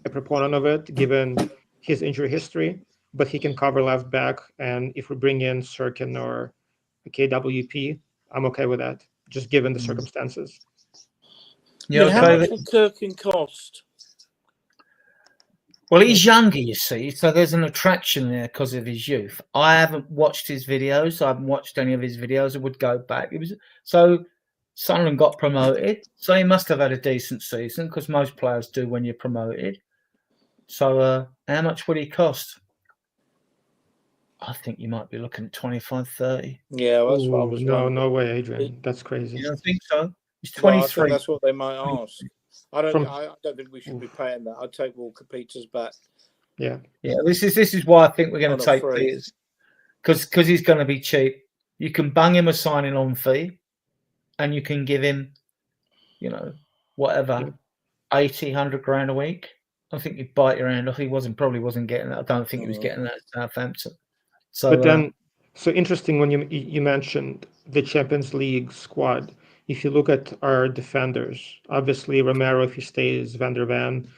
a proponent of it, given his injury history, but he can cover left back. And if we bring in Sirkin or KWP, I'm okay with that, just given the circumstances. Yeah, how much would Kirkin cost? Well, he's younger, you see, so there's an attraction there because of his youth. I haven't watched his videos. I haven't watched any of his videos. I would go back. Sunderland got promoted, so he must have had a decent season, because most players do when you're promoted. So how much would he cost? I think you might be looking at 25, 30. Yeah, well, that's what I was wondering. No way, Adrian. That's crazy. You don't think so? He's 23. Well, I think that's what they might ask. I don't think we should be paying that. I'd take Walker-Peters back. Yeah. This is why I think we're going to take Peters, because he's going to be cheap. You can bung him a signing on fee, and you can give him, whatever, 80, 100 grand a week. I think you'd bite your hand off. He probably wasn't getting that. I don't think he was getting that at Southampton. So, but then, so interesting when you mentioned the Champions League squad. If you look at our defenders, obviously Romero, if he stays, Van der Ven,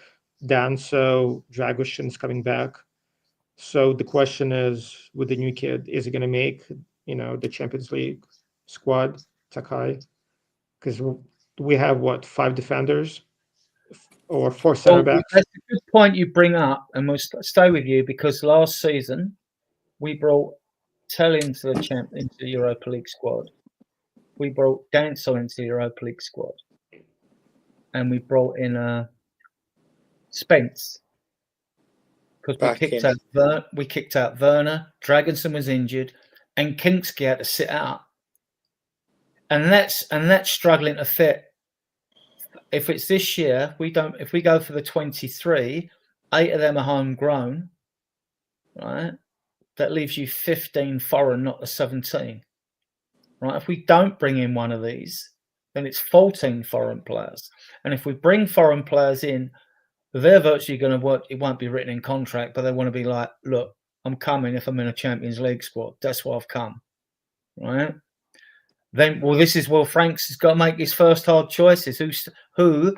Danso, Dragoshin's coming back. So the question is, with the new kid, is he going to make, the Champions League squad, Takai? Because we have, 5 defenders or 4 center backs? That's a good point you bring up, and we'll stay with you, because last season we brought Tell into the Europa League squad. We brought Danso into the Europa League squad, and we brought in Spence, because we kicked out Werner. Dragonson was injured, and Kinksky had to sit out, and that's struggling to fit. If it's this year, if we go for the 23, 8 of them are homegrown, right? That leaves you 15 foreign, not the 17. Right? If we don't bring in one of these, then it's 14 foreign players. And if we bring foreign players in, they're virtually going to work. It won't be written in contract, but they want to be like, look, I'm coming if I'm in a Champions League squad. That's why I've come. Right? Then, this is Will Franks has got to make his first hard choices. Who,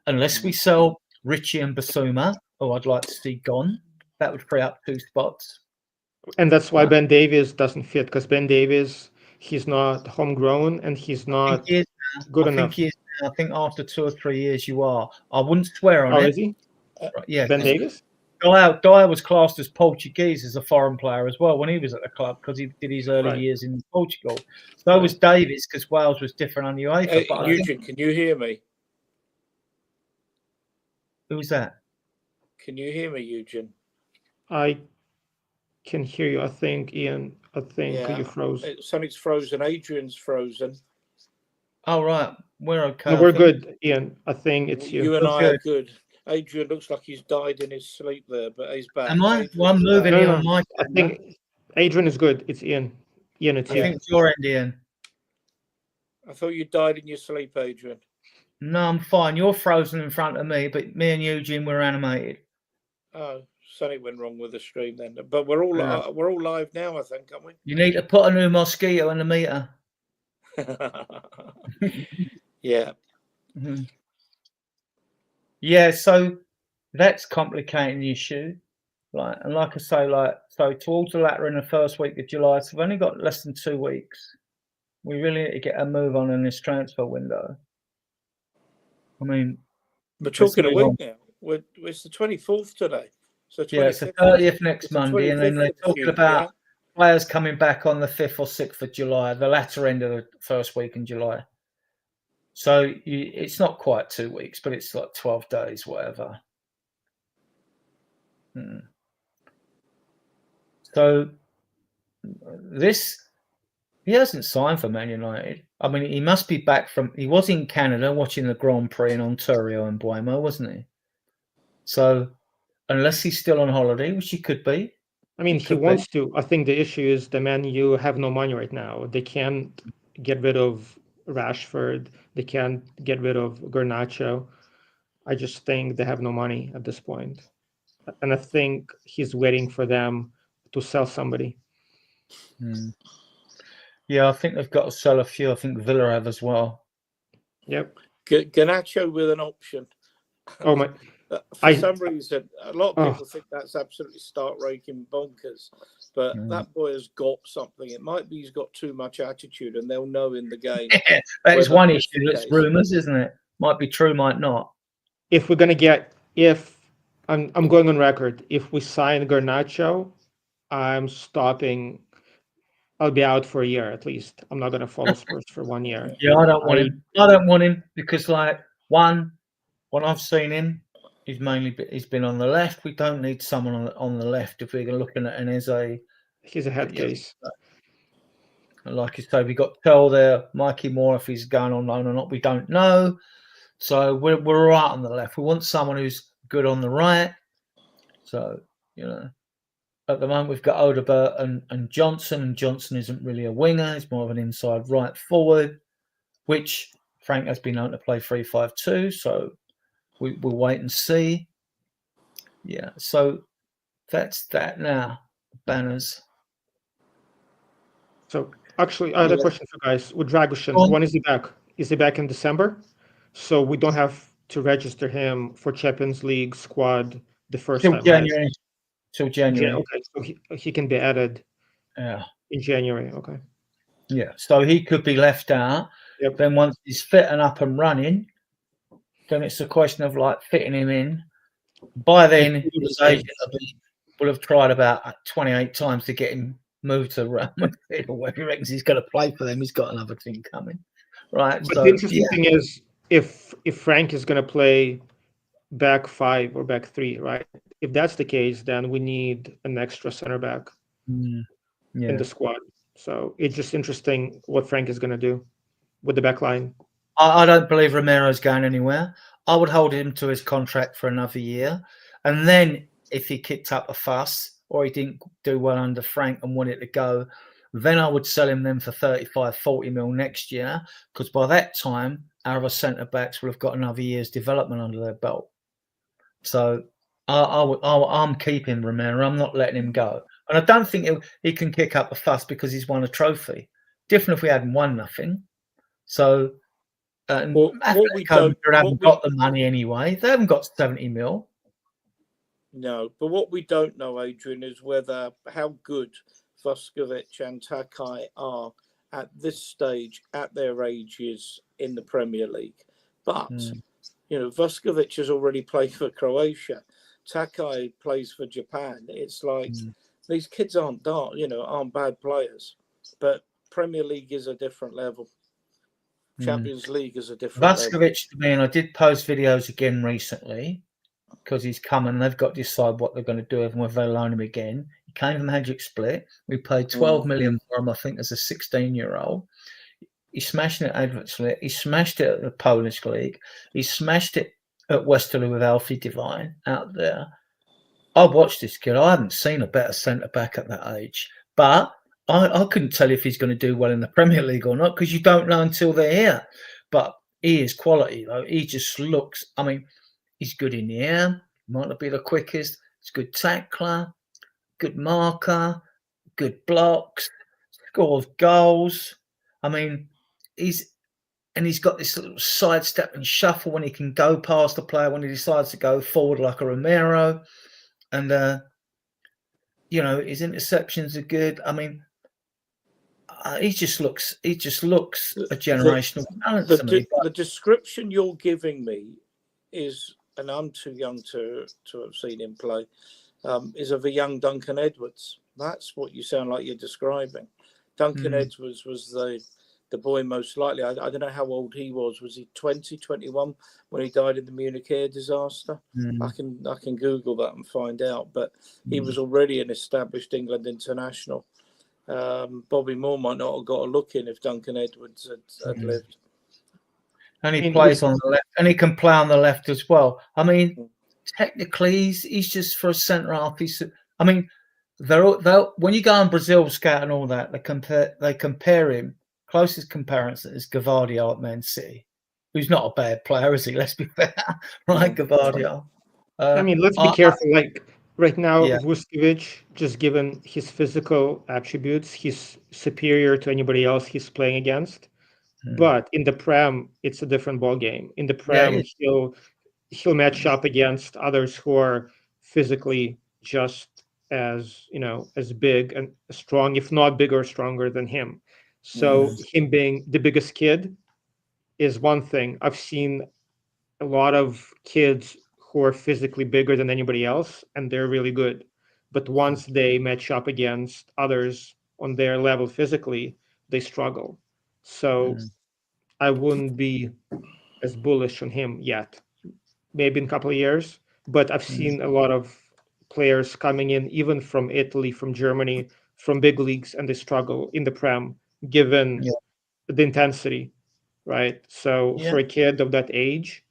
unless we sell Richie and Basuma, who I'd like to see gone, that would free up 2 spots. And that's why Ben Davies doesn't fit, because Ben Davies, he's not homegrown and he's not good enough. I think after 2 or 3 years you are. I wouldn't swear on it. Is he? Yeah. Ben Davies? Dyer was classed as Portuguese, as a foreign player as well when he was at the club, because he did his early years in Portugal. So was Davies, because Wales was different on UEFA. Eugene, can you hear me? Who's that? Can you hear me, Eugene? I can hear you. I think, Ian, I think you froze. Sonic's frozen. Adrian's frozen. Oh, right. We're okay. No, I we're think. good, Ian. I think it's you. You and We're I are good. good. Adrian looks like he's died in his sleep there, but he's back. Am I? Well, I'm Adrian's moving back. here No, on my I camera. think Adrian is good. It's Ian. Ian, it's I you. think it's your end, Ian. I thought you died in your sleep, Adrian. No, I'm fine. You're frozen in front of me, but me and Eugene were animated. Oh, something went wrong with the stream then. But we're all live now, I think, aren't we? You need to put a new mosquito in the meter. Yeah. Mhm. Yeah, so that's complicating the issue. Like, and like I say, so towards the latter in the first week of July, so we've only got less than 2 weeks. We really need to get a move on in this transfer window. I mean, we're talking a move week on. now. It's the 24th today. So Yeah, it's the 25th. 30th next It's the Monday, and then 25th they're of the talking future, about players coming back on the 5th or 6th of July, the latter end of the first week in July. So it's not quite 2 weeks, but it's like 12 days, whatever. So he hasn't signed for Man United. I mean, he must be back he was in Canada watching the Grand Prix in Ontario and Buemo, wasn't he? So unless he's still on holiday, which he could be. I mean, he wants to. I think the issue is the Man U have no money right now. They can't get rid of Rashford. They can't get rid of Garnacho. I just think they have no money at this point. And I think he's waiting for them to sell somebody. Yeah, I think they've got to sell a few. I think Villa have as well. Yep. Garnacho with an option. Oh my! For some reason, a lot of people think that's absolutely stark-raking bonkers. But that boy has got something. It might be he's got too much attitude, and they'll know in the game. Yeah, that is one issue. That's rumours, isn't it? Might be true, might not. If we're gonna get, if I'm going on record, if we sign Garnacho, I'm stopping. I'll be out for a year at least. I'm not going to follow Spurs for 1 year. Yeah, I don't want him. I don't want him because, like, when I've seen him, he's been on the left. We don't need someone on the left if we're looking at he's a head case. Like you say, we got Tell there, Mikey Moore. If he's going on loan or not, we don't know. So we're right on the left. We want someone who's good on the right. So at the moment we've got Odebert and Johnson, and Johnson isn't really a winger. He's more of an inside right forward, which Frank has been known to play 3-5-2. So we'll wait and see. Yeah, so that's that now. Banners. So actually, I had a question for you guys. With Dragoshin, when is he back? Is he back in December? So we don't have to register him for Champions League squad the first time. January. Right? Till January. Okay, so he can be added. Yeah. In January. Okay. Yeah, so he could be left out. Yep. Then once he's fit and up and running, then it's a question of like fitting him in. By then, his agent will have tried about 28 times to get him moved to Real Madrid or where he reckons he's going to play for them. He's got another thing coming, right? But the interesting thing is, if Frank is going to play back 5 or back 3, right? If that's the case, then we need an extra center back in the squad. So it's just interesting what Frank is going to do with the back line. I don't believe Romero's going anywhere. I would hold him to his contract for another year. And then if he kicked up a fuss or he didn't do well under Frank and wanted to go, then I would sell him then for 35, 40 mil next year. Because by that time, our other centre-backs will have got another year's development under their belt. So I'm keeping Romero. I'm not letting him go. And I don't think he can kick up a fuss because he's won a trophy. Different if we hadn't won nothing. So haven't got the money anyway. They haven't got 70 mil. No, but what we don't know, Adrian, is how good Vuskovic and Takai are at this stage, at their ages in the Premier League. But Vuskovic has already played for Croatia. Takai plays for Japan. It's like these kids aren't bad players, but Premier League is a different level. Champions League is a different level. Vuskovic to me, and I did post videos again recently. because he's come and they've got to decide what they're going to do with him, whether they loan him again. He came from Magic Split. We paid 12 million for him, I think, as a 16-year-old. He smashed it at Advert Split. He smashed it at the Polish League. He smashed it at Westerly with Alfie Devine out there. I watched this kid. I haven't seen a better centre back at that age. But I couldn't tell you if he's going to do well in the Premier League or not, because you don't know until they're here. But he is quality, though. He just looks, I mean, he's good in the air. Might not be the quickest. He's a good tackler, good marker, good blocks, scores goals. I mean, he's got this little sidestep and shuffle when he can go past the player when he decides to go forward like a Romero. And, his interceptions are good. I mean, he just looks a generational talent to me. The description you're giving me is, and I'm too young to have seen him play, is of a young Duncan Edwards. That's what you sound like you're describing. Duncan Edwards was the boy most likely. I don't know how old he was. Was he 20, 21 when he died in the Munich air disaster? I can Google that and find out. But he was already an established England international. Bobby Moore might not have got a look in if Duncan Edwards had lived. And he plays on the left, and he can play on the left as well. I mean, technically, he's just for a centre half. I mean, when you go on Brazil Scout and all that, they compare him. Closest comparison is Gavardio at Man City, who's not a bad player, is he? Let's be fair, right, Gavardio. I mean, let's be careful. Like right now, Yeah. Vuskovic, just given his physical attributes, he's superior to anybody else he's playing against. But in the Prem, it's a different ball game. In the Prem, he'll match up against others who are physically just as big and strong, if not bigger, stronger than him. So him being the biggest kid is one thing. I've seen a lot of kids who are physically bigger than anybody else, and they're really good. But once they match up against others on their level physically, they struggle. So I wouldn't be as bullish on him yet. Maybe in a couple of years. But I've seen a lot of players coming in, even from Italy, from Germany, from big leagues, and they struggle in the Prem, given the intensity, right? So for a kid of that age,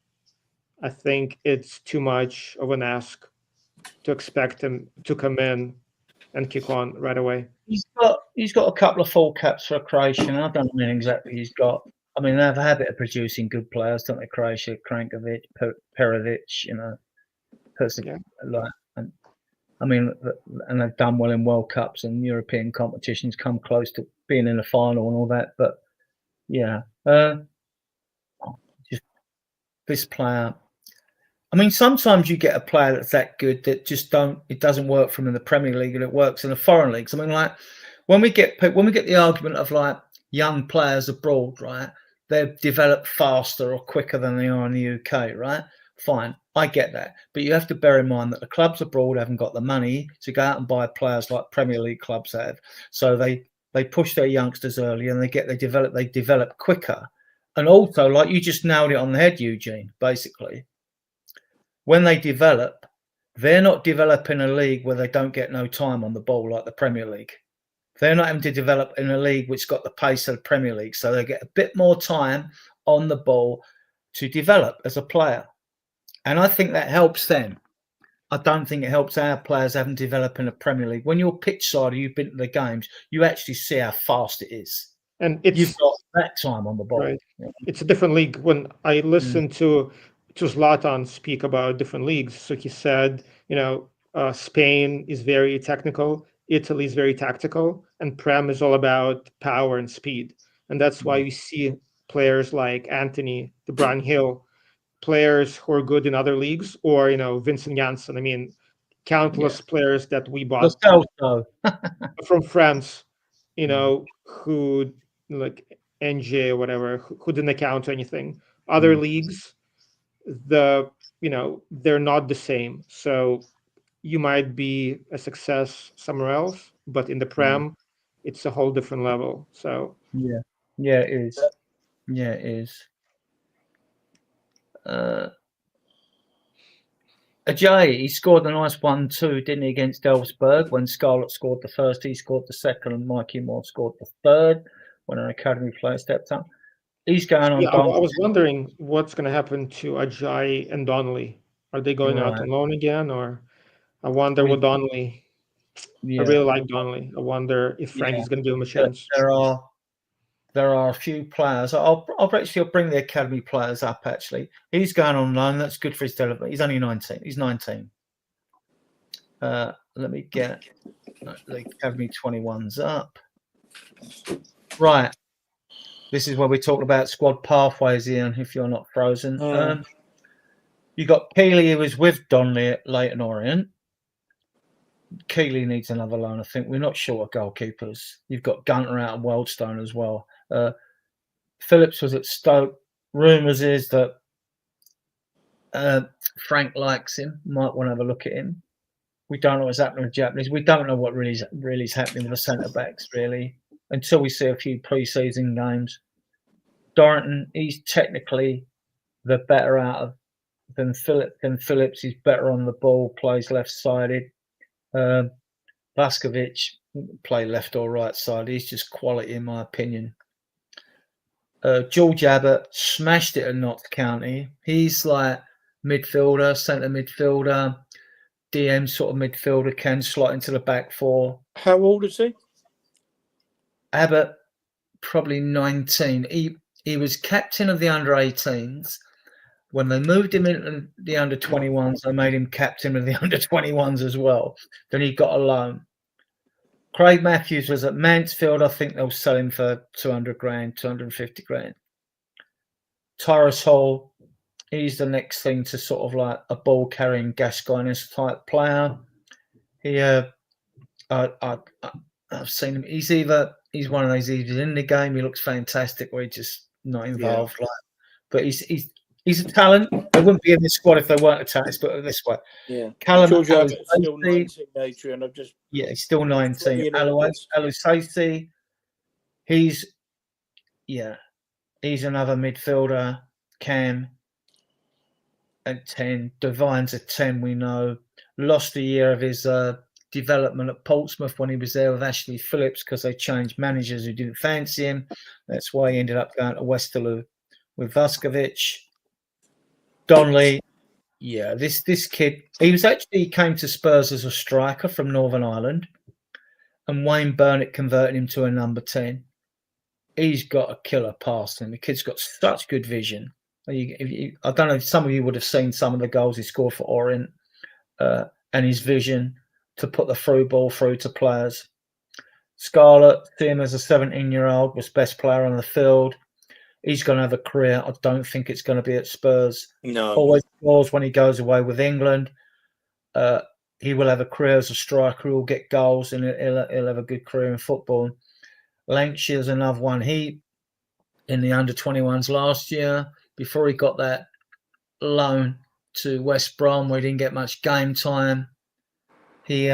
I think it's too much of an ask to expect him to come in and kick on right away. He's got a couple of full caps for Croatia, and I don't know exactly he's got. I mean, they have a habit of producing good players, don't they? Croatia, Krankovic, Perovic, and they've done well in World Cups and European competitions, come close to being in the final and all that. But just this player. I mean, sometimes you get a player that's that good that just it doesn't work for him in the Premier League and it works in the foreign leagues. I mean, like when we get the argument of like young players abroad, right? They're developed faster or quicker than they are in the UK, right? Fine, I get that, but you have to bear in mind that the clubs abroad haven't got the money to go out and buy players like Premier League clubs have. So they push their youngsters early and they develop quicker. And also, like you just nailed it on the head, Eugene, basically. When they develop, they're not developing a league where they don't get no time on the ball like the Premier League. They're not having to develop in a league which got the pace of the Premier League, so they get a bit more time on the ball to develop as a player. And I think that helps them. I don't think it helps our players having to develop in the Premier League. When you're pitch side or you've been to the games, you actually see how fast it is. And you've got that time on the ball. Right. It's a different league. When I listened to Zlatan speak about different leagues, so he said, Spain is very technical, Italy is very tactical, and Prem is all about power and speed. And that's why you see players like Anthony, De Bruyne Hill, players who are good in other leagues, or Vincent Janssen. I mean, countless players that we bought from France, who like NJ or whatever, who didn't account to anything. Other leagues, they're not the same. So you might be a success somewhere else, but in the Prem, it's a whole different level. So it is. Yeah, it is. Ajay, he scored a nice 1-2, didn't he, against Elfsberg when Scarlett scored the first, he scored the second, and Mikey Moore scored the third when an academy player stepped up. He's going on. Yeah, I was wondering what's going to happen to Ajay and Donnelly. Are they going out Right. on loan again, or I wonder what Donnelly. I Yeah, really like Donnelly. I wonder if Frankie's going to give him a chance. there are a few players. I'll bring the academy players up. Actually, he's going on loan. That's good for his development. He's only 19. He's 19. Let me get the academy 21s up. Right. This is where we talk about squad pathways, Ian, if you're not frozen. You got Keeley, who was with Donnelly at Leyton Orient. Keeley needs another loan, I think. We're not sure of goalkeepers. You've got Gunter out and Weldstone as well. Phillips was at Stoke. Rumours is that Frank likes him. Might want to have a look at him. We don't know what's happening with Japanese. We don't know what really is happening with the centre-backs, really, until we see a few pre-season games. Dorrington, he's technically the better out of than Phillips. He's better on the ball, plays left-sided. Vaskovic play left or right side. He's just quality, in my opinion. George Abbott smashed it at Notts County. He's like midfielder, centre midfielder, DM sort of midfielder, can slot into the back four. How old is he? Abbott, probably 19. He was captain of the under-18s. When they moved him into the under-21s, they made him captain of the under-21s as well. Then he got a loan. Craig Matthews was at Mansfield. I think they'll sell him for 200 grand, 250 grand. Tyrus Hall, he's the next thing to sort of like a ball-carrying Gascoigne type player. I've seen him. He's one of those. He's in the game. He looks fantastic. Where he's just not involved. Yeah. But he's a talent. They wouldn't be in this squad if they weren't a talent. Let's put it this way. Yeah. Callum George Abbott's still 19, Adrian. he's still 19. Alusasi, he's another midfielder. Cam at 10. Devine's at 10. We know lost a year of his development at Portsmouth when he was there with Ashley Phillips because they changed managers who didn't fancy him. That's why he ended up going to Westerlo with Vaskovic. Donnelly, this kid, he came to Spurs as a striker from Northern Ireland, and Wayne Burnett converted him to a number 10. He's got a killer pass, and the kid's got such good vision. I don't know if some of you would have seen some of the goals he scored for Orient, and his vision to put the through ball through to players. Scarlett, see him as a 17-year-old, was best player on the field. He's going to have a career. I don't think it's going to be at Spurs. No. Always scores when he goes away with England. He will have a career as a striker. He'll get goals and he'll have a good career in football. Lankshire's another one. He, in the under-21s last year, before he got that loan to West Brom where he didn't get much game time, he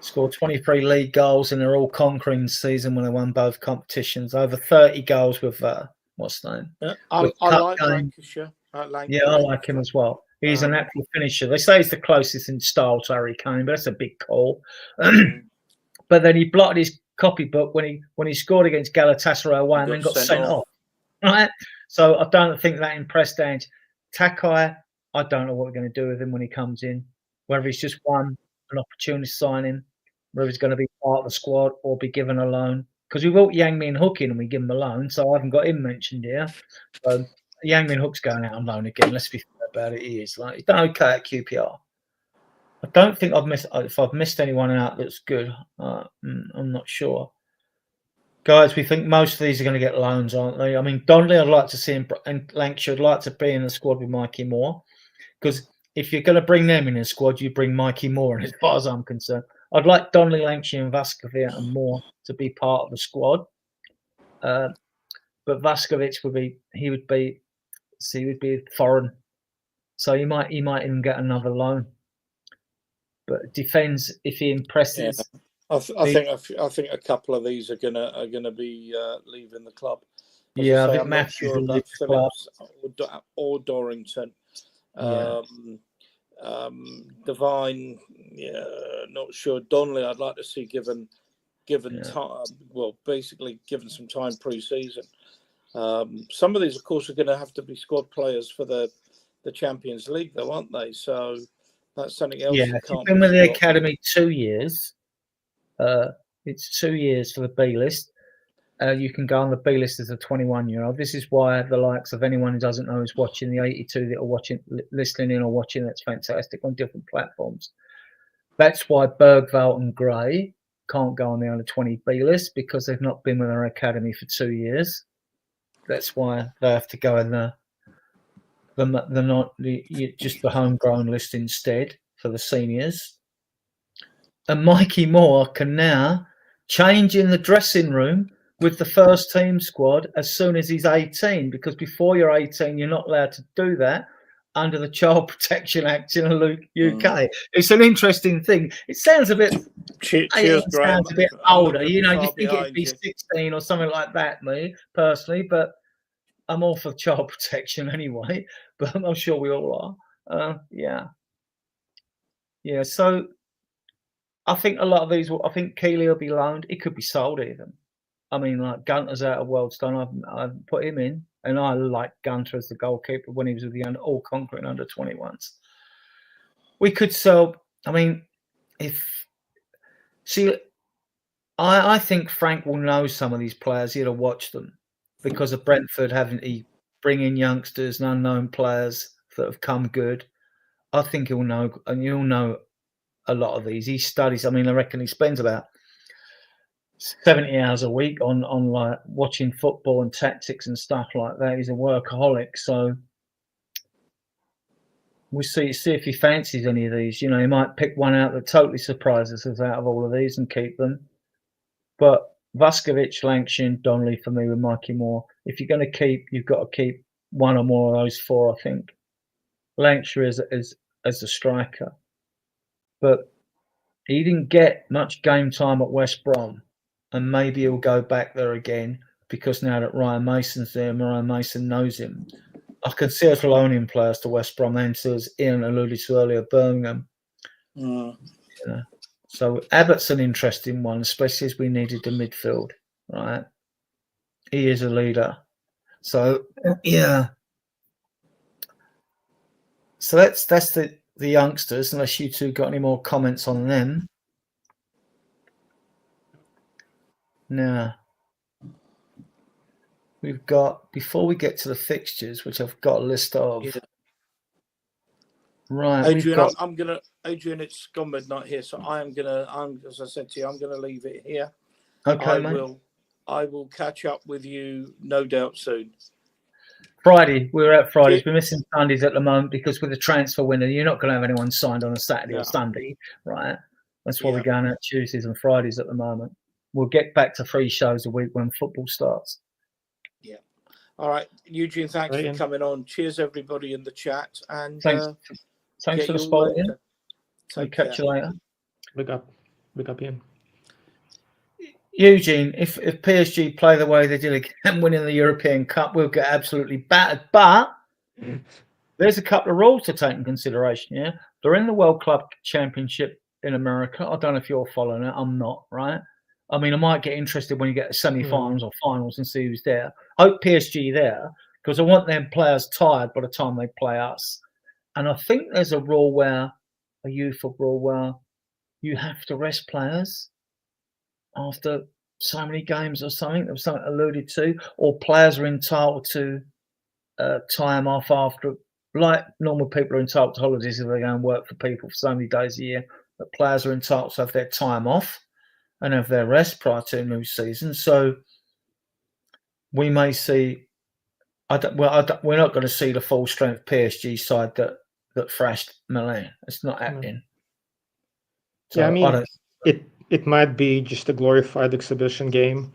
scored 23 league goals, and they're all conquering season when they won both competitions. Over 30 goals with what's the name? Yeah, I like Lancashire. I like him as well. He's a natural finisher. They say he's the closest in style to Harry Kane, but that's a big call. But then he blotted his copybook when he scored against Galatasaray away and then got sent off. Right? So I don't think that impressed Ange. Takai, I don't know what we're going to do with him when he comes in. Whether he's just won an opportunity signing, whether he's going to be part of the squad or be given a loan. Because we brought Yang Min Hook in and we give him a loan, so I haven't got him mentioned here. So Yang Min Hook's going out on loan again. Let's be fair about it. He is he's done okay at QPR. I don't think if I've missed anyone out that's good. I'm not sure. Guys, we think most of these are going to get loans, aren't they? I mean, Donnelly, I'd like to see him, and Lancashire, I'd like to be in the squad with Mikey Moore, because if you're going to bring them in the squad, you bring Mikey Moore in, as far as I'm concerned. I'd like Donnelly, Lancashire, and Vaskovic and Moore to be part of the squad. But Vaskovic would be foreign, so he might even get another loan. But it depends if he impresses. Yeah. I think a couple of these are gonna be leaving the club. I think Matthews will leave the club. Or Dorrington. Divine, yeah, not sure. Donnelly, I'd like to see given time. Well, basically given some time pre-season. Some of these, of course, are going to have to be squad players for the Champions League, though, aren't they? So that's something else. Yeah, You if you've can't been with the forgot. academy 2 years, it's 2 years for the B list. You can go on the B list as a 21-year-old. This is why the likes of anyone who doesn't know who's watching, the 82 that are watching, listening in or watching, that's fantastic on different platforms. That's why Bergvall and Gray can't go on the under 20 B list, because they've not been with their academy for 2 years. That's why they have to go in just the homegrown list instead for the seniors. And Mikey Moore can now change in the dressing room with the first team squad as soon as he's 18, because before you're 18, you're not allowed to do that under the Child Protection Act in the UK. It's an interesting thing. It sounds a bit, Cheers, Graham. sounds a bit I'm not older. gonna You be know, far you think it'd be behind you. 16 or something like that, me personally, but I'm all for child protection anyway. But I'm sure we all are. Yeah. So I think a lot of these I think Keeley will be loaned. He could be sold even. I mean, like Gunter's out of Wealdstone. I've put him in, and I like Gunter as the goalkeeper when he was with the all-conquering under 21s. We could sell. I mean, I think Frank will know some of these players. He'll watch them because of Brentford he bring in youngsters and unknown players that have come good. I think he'll know, and you'll know a lot of these. He studies. I mean, I reckon he spends about 70 hours a week on like watching football and tactics and stuff like that. He's a workaholic, so we'll see if he fancies any of these. You know, he might pick one out that totally surprises us out of all of these and keep them. But Vuskovic, Lancashire, Donnelly for me with Mikey Moore. If you're going to keep, you've got to keep one or more of those four, I think. Lancashire as a striker, but he didn't get much game time at West Brom, and maybe he'll go back there again because now that Ryan Mason's there, Ryan Mason knows him. I can see us loaning players to West Brom, and as Ian alluded to earlier, Birmingham. You know. So Abbott's an interesting one, especially as we needed the midfield, right? He is a leader. So yeah. So that's the youngsters, unless you two got any more comments on them. Now, we've got, before we get to the fixtures, which I've got a list of. Yeah. Right, Adrian, Adrian, it's gone midnight here, so as I said to you, I'm gonna leave it here. Okay, mate. I will catch up with you, no doubt, soon. Friday, we're at Fridays. We're missing Sundays at the moment because with the transfer window, you're not going to have anyone signed on a Saturday or Sunday, right? That's why we're going out Tuesdays and Fridays at the moment. We'll get back to 3 shows a week when football starts. Yeah. All right, Eugene, thanks for coming on. Cheers, everybody in the chat. And thanks for the spot, Ian. I'll catch you later. Big up, Ian. Eugene, if PSG play the way they did again, winning the European Cup, we'll get absolutely battered. But there's a couple of rules to take in consideration. Yeah, they're in the World Club Championship in America. I don't know if you're following it. I'm not, right? I mean, I might get interested when you get to semi-finals or finals and see who's there. Hope PSG there, because I want them players tired by the time they play us. And I think there's a youthful rule where you have to rest players after so many games or something. There was something alluded to, or players are entitled to time off after, like normal people are entitled to holidays if they go and work for people for so many days a year. But players are entitled to have their time off and have their rest prior to a new season. So we may see. We're not going to see the full strength PSG side that thrashed Milan. It's not happening. So yeah, I mean, it might be just a glorified exhibition game.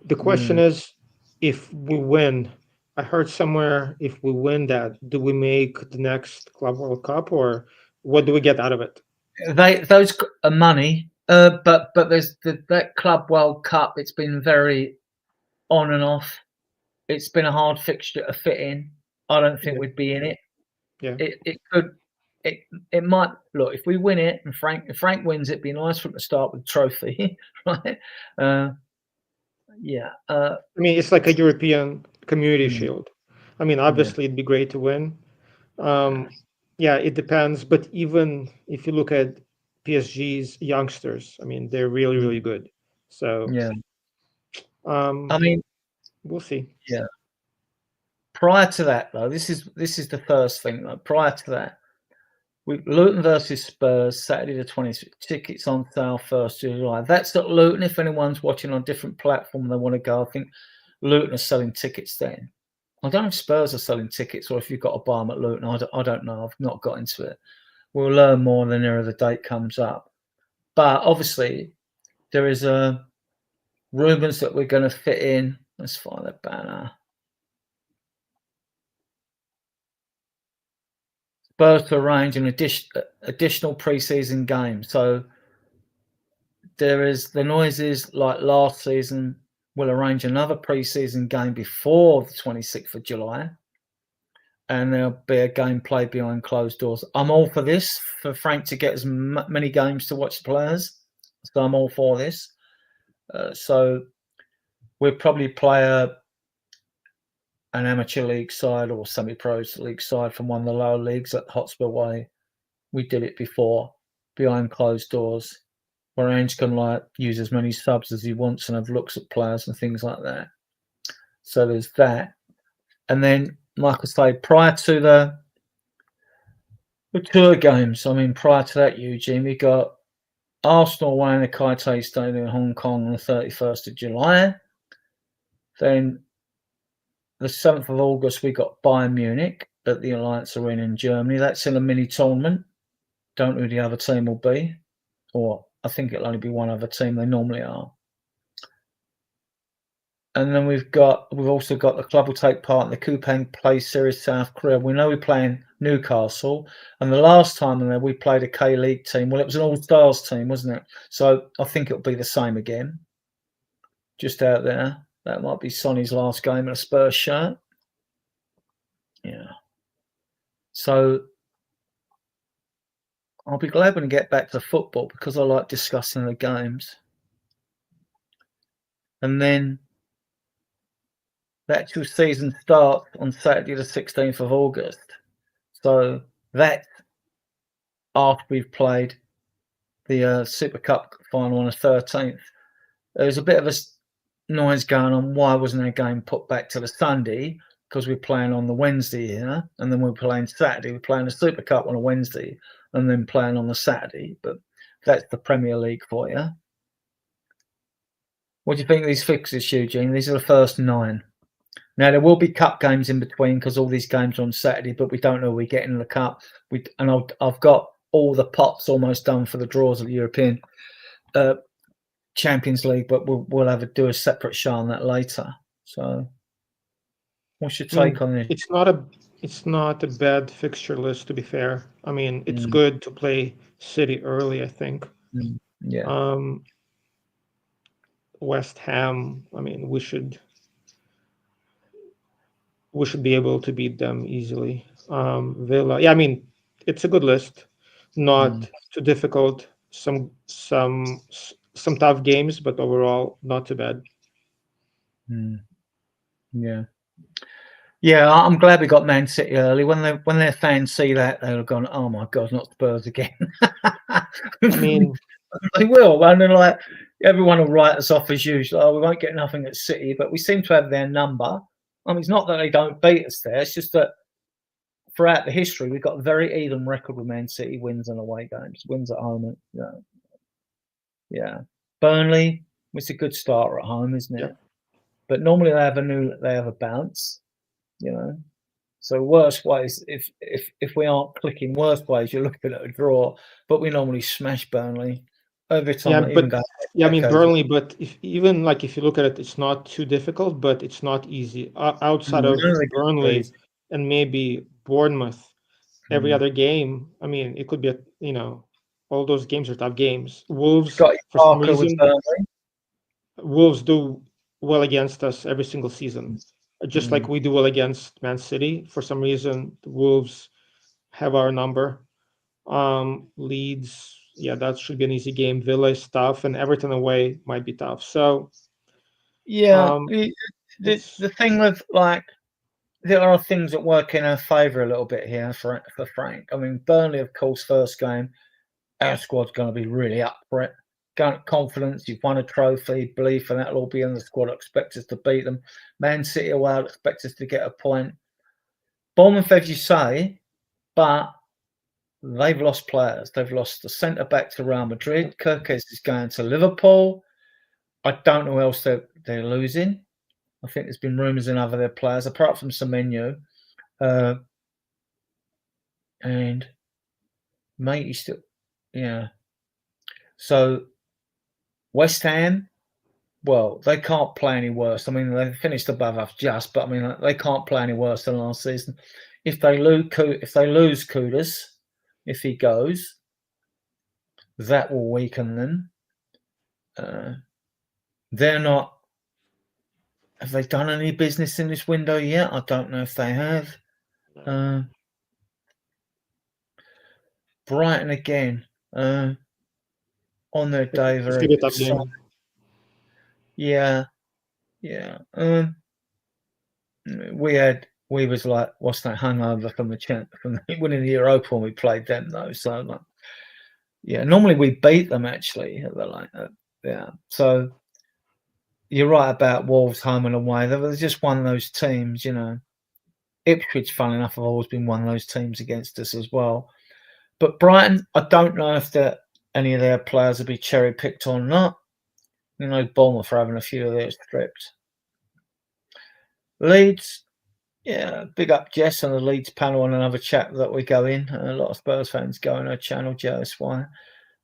The question is, if we win, I heard somewhere, if we win that, do we make the next Club World Cup, or what do we get out of it? Those are money, but there's that Club World Cup. It's been very on and off. It's been a hard fixture to fit in. I don't think we'd be in it. Yeah, it could. it might look, if we win it and if Frank wins, it'd be nice for him to start with a trophy, right? Yeah. I mean, it's like a European Community Mm, Shield. I mean, yeah. obviously, it'd be great to win. Yeah, it depends. But even if you look at PSG's youngsters, I mean, they're really, really good. So, Yeah. um, I mean, we'll see. yeah. Prior to that, though, this is the first thing. Though. Prior to that, Luton versus Spurs, Saturday the 20th. Tickets on sale 1st of July. That's at Luton. If anyone's watching on a different platform, they want to go. I think Luton are selling tickets then. I don't know if Spurs are selling tickets or if you've got to buy them at Luton. I don't know. I've not got into it. We'll learn more the nearer the date comes up. But obviously, there is rumours that we're going to fit in. Let's find the banner. Spurs to arrange an additional pre-season game. So there is the noises like last season. We'll arrange another pre-season game before the 26th of July. And there'll be a game played behind closed doors. I'm all for this, for Frank to get as many games to watch the players. So I'm all for this. So we'll probably play an amateur league side or semi-pro league side from one of the lower leagues at Hotspur Way. We did it before, behind closed doors, where Ange can use as many subs as he wants and have looks at players and things like that. So there's that. And then, like I say, prior to the tour games, I mean, prior to that, Eugene, we got Arsenal away in the Kai Stadium in Hong Kong on the 31st of July. Then the 7th of August, we got Bayern Munich at the Alliance Arena in Germany. That's in a mini tournament. Don't know who the other team will be, or I think it'll only be one other team. They normally are. And then we've also got the club will take part in the Kupang Play Series South Korea. We know we're playing Newcastle, and the last time in there we played a K League team. Well, it was an All Stars team, wasn't it? So I think it'll be the same again. Just out there, that might be Sonny's last game in a Spurs shirt. Yeah. So I'll be glad when I get back to football because I like discussing the games. And then the actual season starts on Saturday the 16th of August. So that's after we've played the Super Cup final on the 13th. There's a bit of a noise going on. Why wasn't our game put back to the Sunday? Because we're playing on the Wednesday here, and then we're playing Saturday. We're playing the Super Cup on a Wednesday, and then playing on the Saturday. But that's the Premier League for you. What do you think of these fixtures, Eugene? These are the first 9. Now, there will be cup games in between because all these games are on Saturday, but we don't know who we get in the cup. I've got all the pots almost done for the draws of the European Champions League, but we'll have to do a separate show on that later. So, what's your take on this? It's not a bad fixture list, to be fair. I mean, it's good to play City early, I think. Yeah. West Ham, I mean, we should be able to beat them easily. Villa, yeah, I mean, it's a good list, not too difficult. Some tough games, but overall not too bad. Yeah, I'm glad we got Man City early. When their fans see that, they'll have gone, "Oh my God, not Spurs again." I mean, they will, and then like everyone will write us off as usual. Oh, we won't get nothing at City, but we seem to have their number. I mean, it's not that they don't beat us there; it's just that throughout the history, we've got a very even record with Man City: wins and away games, wins at home. Yeah. Burnley was a good starter at home, isn't it? Yeah. But normally they have a bounce. So worst ways, if we aren't clicking worst ways, you're looking at a draw. But we normally smash Burnley every time. I mean Burnley. But if you look at it, it's not too difficult, but it's not easy. Outside of Burnley and maybe Bournemouth, every other game. I mean, it could be all those games are tough games. Wolves, for some reason, Wolves do well against us every single season. Just like we do well against Man City. For some reason, the Wolves have our number. Leeds, yeah, that should be an easy game. Villa is tough, and Everton away might be tough. So Yeah, um, the it's thing with like there are things that work in our favour a little bit here for Frank. I mean, Burnley, of course, first game, our squad's going to be really up for it. Confidence, you've won a trophy, belief, and that'll all be in the squad. Expect us to beat them. Man City away, I'll expect us to get a point. Bournemouth, as you say, but they've lost players. They've lost the centre back to Real Madrid. Kirkes is going to Liverpool. I don't know who else they're losing. I think there's been rumours in other their players, apart from Semenyo. And mate, he's still, yeah. So West Ham, well, they can't play any worse. I mean, they finished above us just, but I mean, they can't play any worse than last season. If they lose Kudus, if he goes, that will weaken them. They're not. Have they done any business in this window yet? I don't know if they have. Brighton again. On their day, it's very gonna be a tough good. game. Yeah. We was like, what's that hangover from from winning the Europa when we played them though. So like, yeah, normally we beat them actually. They're like, yeah. So you're right about Wolves home and away. They're just one of those teams, you know. Ipswich, fun enough, have always been one of those teams against us as well. But Brighton, I don't know if any of their players will be cherry picked or not. You know, Bournemouth are having a few of theirs stripped. Leeds, yeah, big up Jess on the Leeds panel on another chat that we go in. A lot of Spurs fans go on her channel, JSY.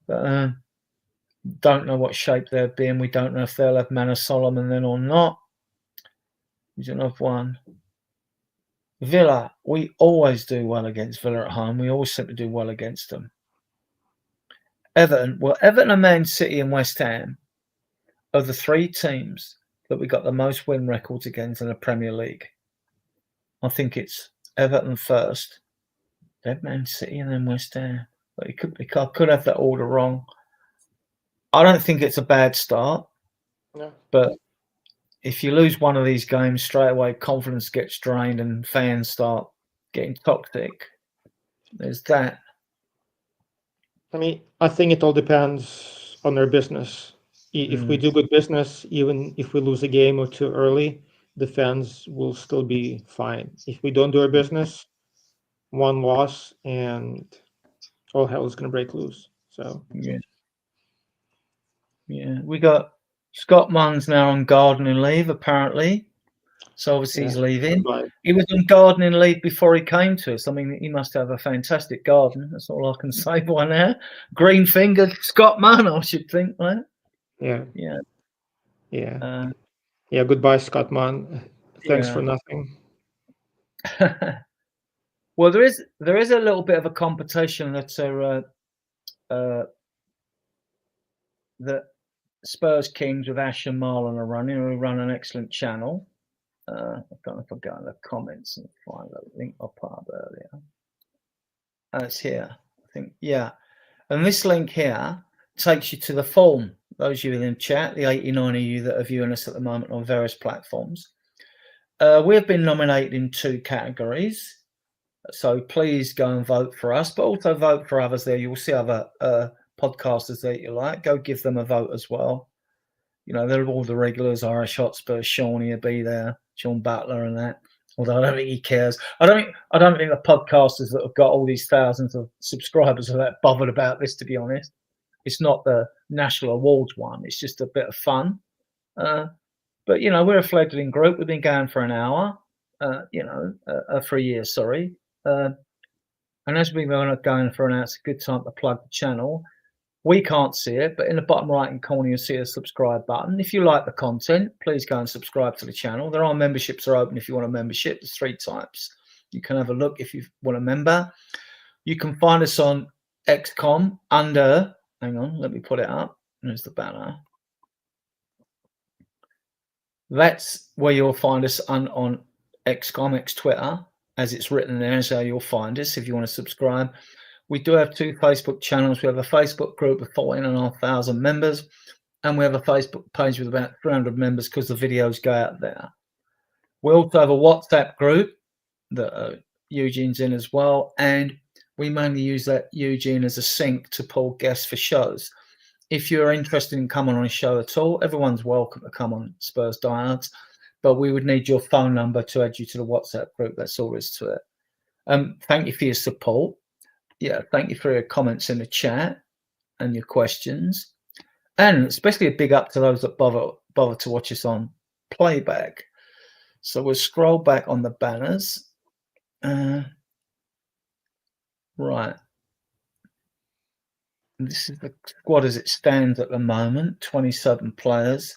But don't know what shape they'll be in. We don't know if they'll have Manor Solomon then or not. Here's another one. Villa, we always do well against Villa at home. We always seem to do well against them. Everton and Man City and West Ham are the three teams that we got the most win records against in the Premier League. I think it's Everton first, then Man City, and then West Ham. But I could have that order wrong. I don't think it's a bad start. No. But if you lose one of these games straight away, confidence gets drained and fans start getting toxic. There's that. I mean, I think it all depends on their business. If we do good business, even if we lose a game or two early, the fans will still be fine. If we don't do our business, one loss and all hell is going to break loose. So yeah, we got Scott Munn's now on gardening leave apparently, so obviously he's leaving. But He was on gardening leave before he came to us. I mean, he must have a fantastic garden. That's all I can say by now. Green fingered Scott Munn, I should think, right? yeah. Uh, Goodbye, Scott Mann. Thanks yeah. for nothing. Well, there is a little bit of a competition that that Spurs Kings with Ash and Marlon are running. We run an excellent channel. I don't know if I go in the comments and find the link I put up earlier. It's here, I think. Yeah, and this link here takes you to the form. Those of you in the chat, the 89 of you that are viewing us at the moment on various platforms. We have been nominated in 2 categories. So please go and vote for us, but also vote for others there. You'll see other podcasters that you like. Go give them a vote as well. You know, they're all the regulars, Irish Hotspur, Shawnee will be there, Sean Butler and that. Although I don't think he cares. I don't think the podcasters that have got all these thousands of subscribers are that bothered about this, to be honest. It's not the national awards one. It's just a bit of fun. But, you know, we're a fledgling group. We've been going for an hour, for a year, sorry. And as we've been going for an hour, it's a good time to plug the channel. We can't see it, but in the bottom right-hand corner, you'll see a subscribe button. If you like the content, please go and subscribe to the channel. There are memberships are open if you want a membership. There's 3 types. You can have a look if you want a member. You can find us on XCOM under, hang on, let me put it up. There's the banner. That's where you'll find us on XCOM, X Twitter, as it's written there. So you'll find us if you want to subscribe. We do have 2 Facebook channels. We have a Facebook group with 14,500 members, and we have a Facebook page with about 300 members because the videos go out there. We also have a WhatsApp group that Eugene's in as well, and we mainly use that Eugene as a sync to pull guests for shows. If you're interested in coming on a show at all, everyone's welcome to come on Spurs Diehards, but we would need your phone number to add you to the WhatsApp group. That's all there is to it. Thank you for your support. Yeah, thank you for your comments in the chat and your questions, and especially a big up to those that bother to watch us on playback. So we'll scroll back on the banners. Right. This is the squad as it stands at the moment. 27 players.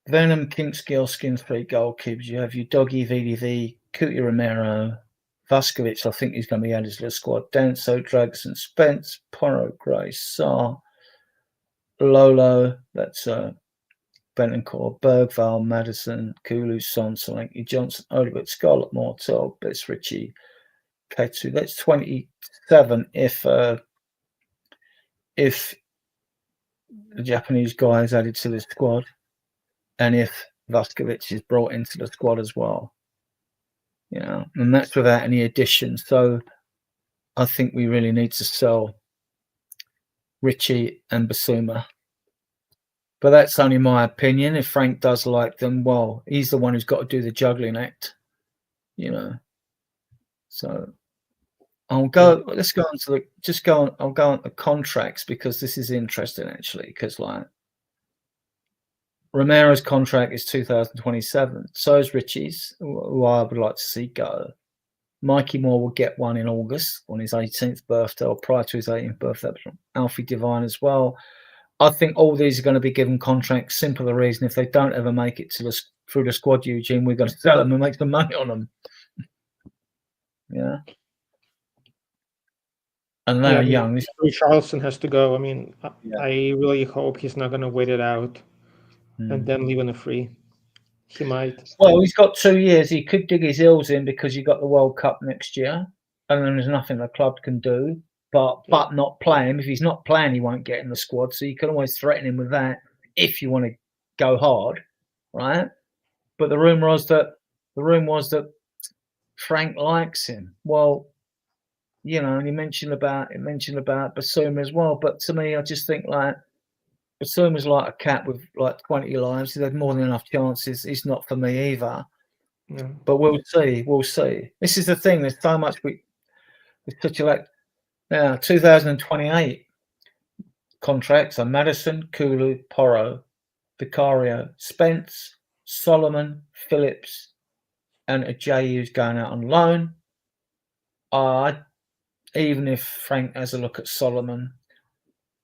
Venom, Kinski, Oskin, 3 goalkeepers. You have your Doggy, VDV, Kuti Romero, Vuskovic, I think he's going to be added to the squad. Danso, Dragson, Spence, Porro, Gray, Saar, Lolo, that's Bentoncourt, Bergval, Madison, Kulu, Son, Solanke, Johnson, Oliver, Scarlett, Mortel, Betts, Ritchie, Ketsu. That's 27 if the Japanese guy is added to the squad, and if Vuskovic is brought into the squad as well. And that's without any additions. So I think we really need to sell Ritchie and Basuma. But that's only my opinion. If Frank does like them, well, he's the one who's got to do the juggling act, So I'll go. Let's go on to I'll go on the contracts, because this is interesting actually. Because Romero's contract is 2027. So is Ritchie's, who I would like to see go. Mikey Moore will get one in August on his 18th birthday, or prior to his 18th birthday. Alfie Devine as well. I think all these are going to be given contracts. Simple the reason, if they don't ever make it through the squad, Eugene, we're going to sell them and make some money on them. Yeah. And they're young. Charleston has to go. I mean, I really hope he's not going to wait it out and then leave on a free. He might. Well, he's got 2 years. He could dig his heels in because you've got the World Cup next year, and then there's nothing the club can do but not play him. If he's not playing, he won't get in the squad. So you can always threaten him with that if you want to go hard, right? But the room was that Frank likes him. Well, and he mentioned about Basuma as well. But to me, I just think Basuma's like a cat with 20 lives. He's had more than enough chances. He's not for me either. Yeah. But we'll see. This is the thing. There's so much there's such a now 2028 contracts are Madison, Kulu, Porro, Vicario, Spence, Solomon, Phillips, and Ajayi who's going out on loan. Even if Frank has a look at Solomon,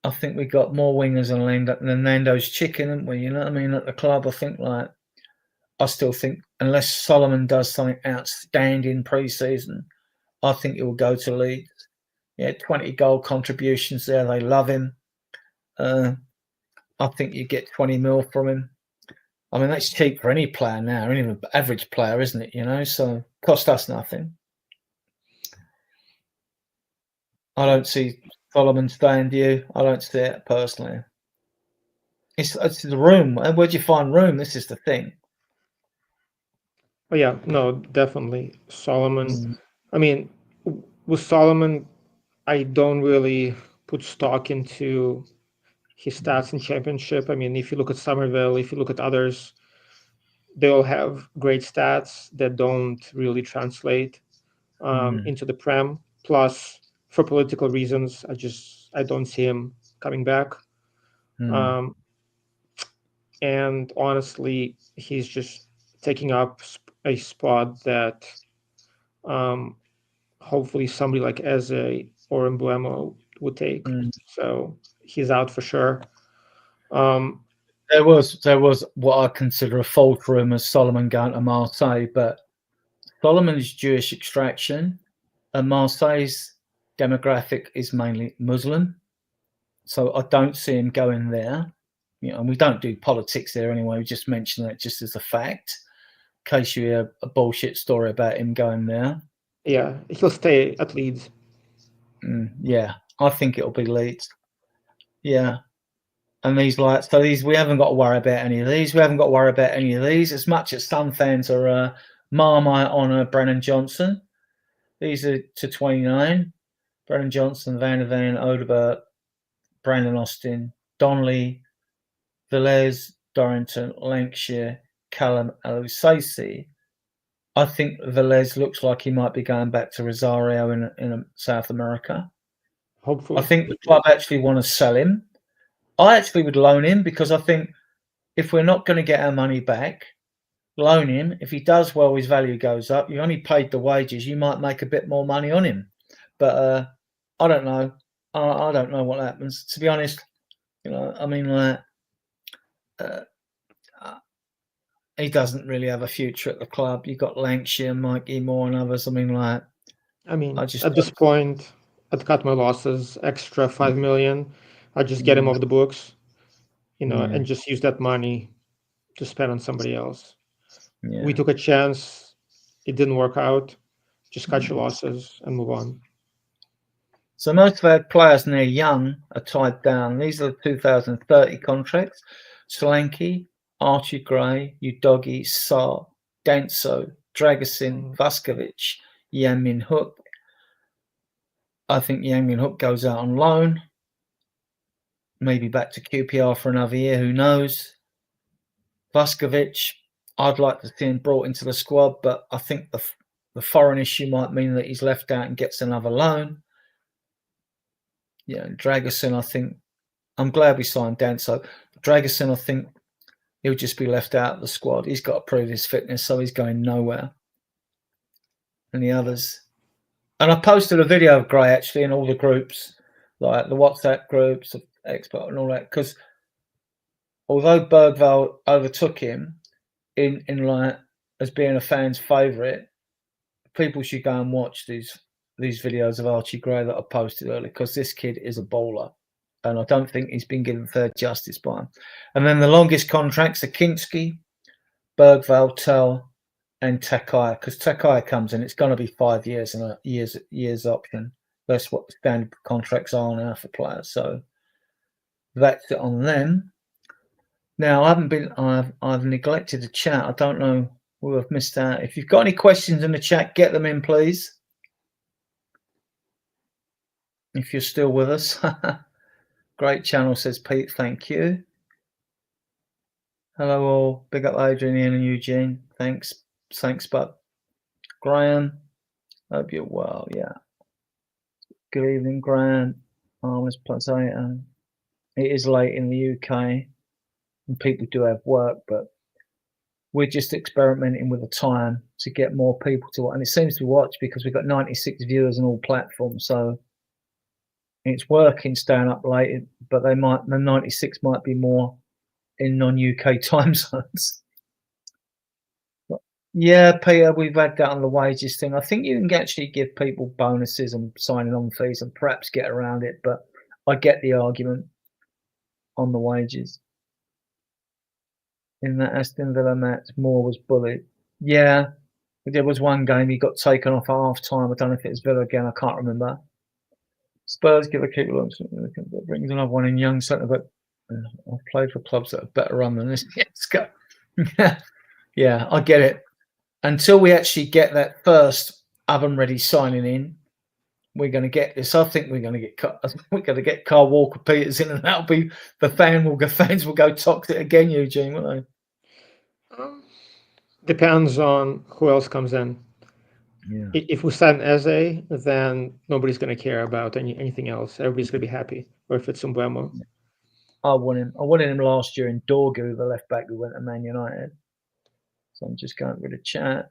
I think we got more wingers than Nando's chicken, haven't we? You know what I mean? At the club, I still think unless Solomon does something outstanding pre-season, I think he will go to Leeds. 20 goal contributions there. They love him. I think you get 20 mil from him. I mean, that's cheap for any player now, even an average player, isn't it? So cost us nothing. I don't see Solomon staying, do you? I don't see it personally. It's the room. Where'd you find room? This is the thing. Oh yeah, no, definitely Solomon. I mean, with Solomon, I don't really put stock into his stats in Championship. I mean, if you look at Somerville, if you look at others, they all have great stats that don't really translate into the Prem. Plus, for political reasons, I don't see him coming back. And honestly, he's just taking up a spot that hopefully somebody like Eze or Embuemo would take. So he's out for sure. There was what I consider a false rumour of Solomon going to Marseille, but Solomon is Jewish extraction, and Marseille's demographic is mainly Muslim. So I don't see him going there. And we don't do politics there anyway. We just mention that just as a fact, in case you hear a bullshit story about him going there. Yeah, he'll stay at Leeds. Yeah, I think it'll be Leeds. Yeah. And these we haven't got to worry about any of these. We haven't got to worry about any of these. As much as some fans are Marmite on Brennan Johnson. These are to 29. Brennan Johnson, Van der Ven, Odebert, Brandon Austin, Donnelly, Velez, Dorrington, Lancashire, Callum Alusasi. I think Velez looks like he might be going back to Rosario in South America. Hopefully. I think the club actually want to sell him. I actually would loan him because I think if we're not going to get our money back, loan him. If he does well, his value goes up. You only paid the wages. You might make a bit more money on him. But I don't know. I don't know what happens. To be honest, I mean, he doesn't really have a future at the club. You've got Lancashire, Mikey Moore, and others. I mean, at this point, I'd cut my losses, extra 5 million. I'd just get him off the books, and just use that money to spend on somebody else. Yeah. We took a chance. It didn't work out. Just cut your losses and move on. So most of our players near young are tied down. These are the 2030 contracts. Solanke, Archie Gray, Udogi, Saar, Danso, Dragosin, Vuskovic, Yang Min Hook. I think Yang Min Hook goes out on loan. Maybe back to QPR for another year, who knows? Vuskovic, I'd like to see him brought into the squad, but I think the foreign issue might mean that he's left out and gets another loan. Yeah, Dragosin, I think, I'm glad we signed Danso. Dragosin, I think he'll just be left out of the squad. He's got to prove his fitness, so he's going nowhere. And the others. And I posted a video of Gray actually in all the groups, like the WhatsApp groups of Expert and all that, because although Bergvall overtook him in like as being a fan's favourite, people should go and watch these videos of Archie Gray that I posted earlier, because this kid is a bowler. And I don't think he's been given fair justice by him. And then the longest contracts are Kinski, Bergvall, Tell, and Takai. Because Takai comes in, it's going to be 5 years and a year's option. That's what the standard contracts are now for players. So that's it on them. Now I've neglected the chat. I don't know who I've missed out. If you've got any questions in the chat, get them in, please. If you're still with us. Great channel, says Pete. Thank you. Hello all. Big up Adrian, Ian and Eugene. Thanks, bud. Graham, hope you're well. Yeah. Good evening, Graham. Armis plus 8. It is late in the UK and people do have work, but we're just experimenting with the time to get more people to watch. And it seems to watch because we've got 96 viewers on all platforms. So it's working staying up late, but the 96 might be more in non-UK time zones. But yeah, Peter, we've had that on the wages thing. I think you can actually give people bonuses and signing on fees and perhaps get around it, but I get the argument on the wages. In that Aston Villa match, Moore was bullied. Yeah, there was one game he got taken off at half time. I don't know if it was Villa again. I can't remember. Spurs give a kick lunch. Brings another one in young centre, but I've played for clubs that have better run than this. Let's go. Yeah, I get it. Until we actually get that first oven-ready signing in, we're going to get this. I think we're going to get we're going to get Carl Walker-Peters in, and that'll be the fans will go toxic again, Eugene, won't they? Depends on who else comes in. Yeah. If we sign Eze, then nobody's going to care about anything else. Everybody's going to be happy. Or if it's Mbeumo. I wanted him last year in Dorgu, the left back who went to Man United. So I'm just going through the chat.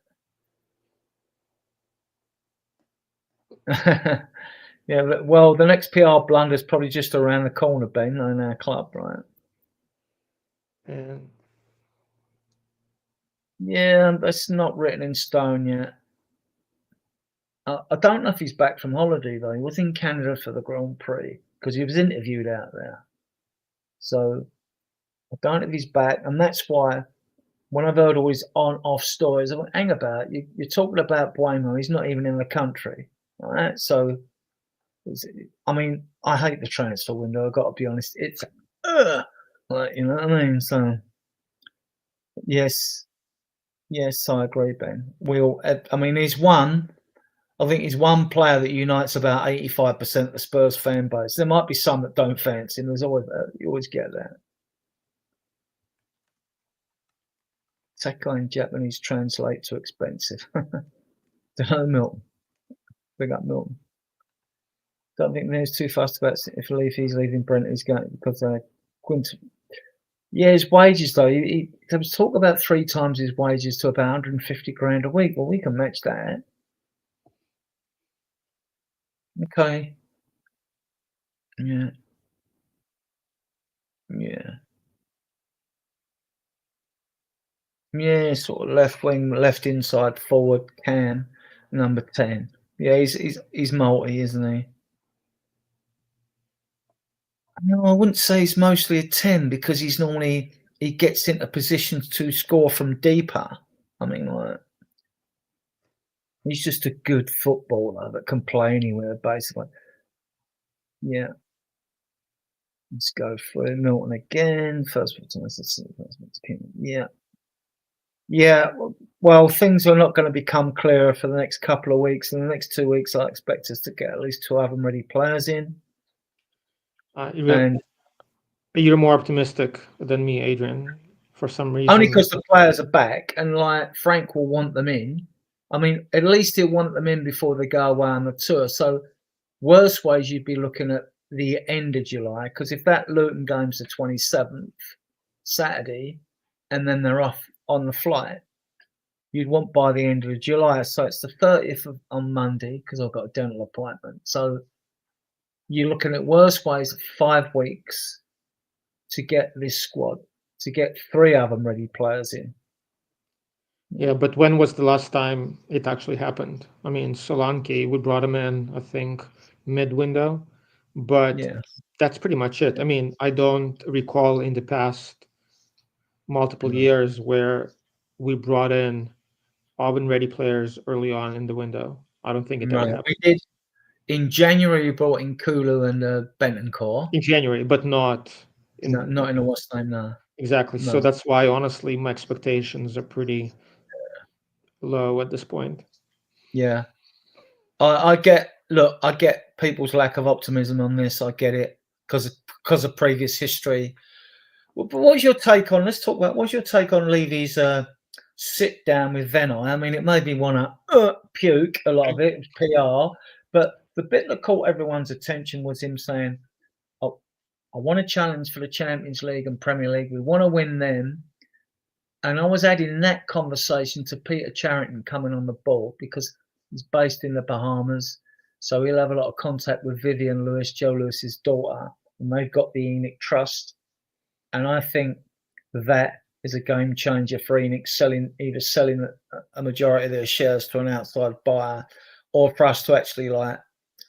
Yeah, well, the next PR blunder is probably just around the corner, Ben, in our club, right? And yeah, that's not written in stone yet. I don't know if he's back from holiday, though. He was in Canada for the Grand Prix because he was interviewed out there. So I don't know if he's back. And that's why when I've heard all his on-off stories, I went, hang about, you're talking about Buemo. He's not even in the country. All right? So I mean, I hate the transfer window. I've got to be honest. It's like, you know what I mean. So yes, I agree, Ben. I mean, he's one. I think he's one player that unites about 85% of the Spurs fan base. There might be some that don't fancy him. There's always you always get that. Sakai in Japanese translate to expensive. Hello, Milton. Big up, Milton. Don't think there's too fast about if he's leaving Brent. He's going because Quinton. Yeah, his wages though. There was talk about 3 times his wages to about 150 grand a week. Well, we can match that. Okay. Yeah. Yeah, sort of left wing, left inside forward, Cam, number 10. Yeah, he's multi, isn't he? No, I wouldn't say he's mostly a 10 because he gets into positions to score from deeper. I mean, like, he's just a good footballer that can play anywhere, basically. Yeah. Let's go for Milton again. Yeah. Yeah. Well, things are not going to become clearer for the next couple of weeks. In the next 2 weeks, I expect us to get at least 2 of them ready players in. You're more optimistic than me, Adrian, for some reason. Only because the players are back, and like Frank will want them in. I mean, at least he'll want them in before they go away on the tour. So, worst ways you'd be looking at the end of July, because if that Luton game's the 27th, Saturday, and then they're off on the flight, you'd want by the end of July. So it's the 30th on Monday, because I've got a dental appointment. So you're looking at worst ways 5 weeks to get this squad, to get 3 of them ready players in. Yeah, but when was the last time it actually happened? I mean, Solanke, we brought him in, I think, mid-window, but that's pretty much it. I mean, I don't recall in the past multiple years where we brought in Auburn-ready players early on in the window. I don't think it ever happened. We did. In January, we brought in Kulu and Bentancur. In January, but not in a what's name now. Exactly. No. So that's why, honestly, my expectations are pretty low at this point. Yeah, I get people's lack of optimism on this. I get it because of previous history. But what's your take on? Let's talk about what's your take on Levy's sit down with Venai? I mean, it made me want to puke. A lot of it was PR, but the bit that caught everyone's attention was him saying, "Oh, I want to challenge for the Champions League and Premier League. We want to win them." And I was adding that conversation to Peter Charrington coming on the board because he's based in the Bahamas. So he'll have a lot of contact with Vivian Lewis, Joe Lewis's daughter, and they've got the Enoch Trust. And I think that is a game changer for Enoch, either selling a majority of their shares to an outside buyer, or for us to actually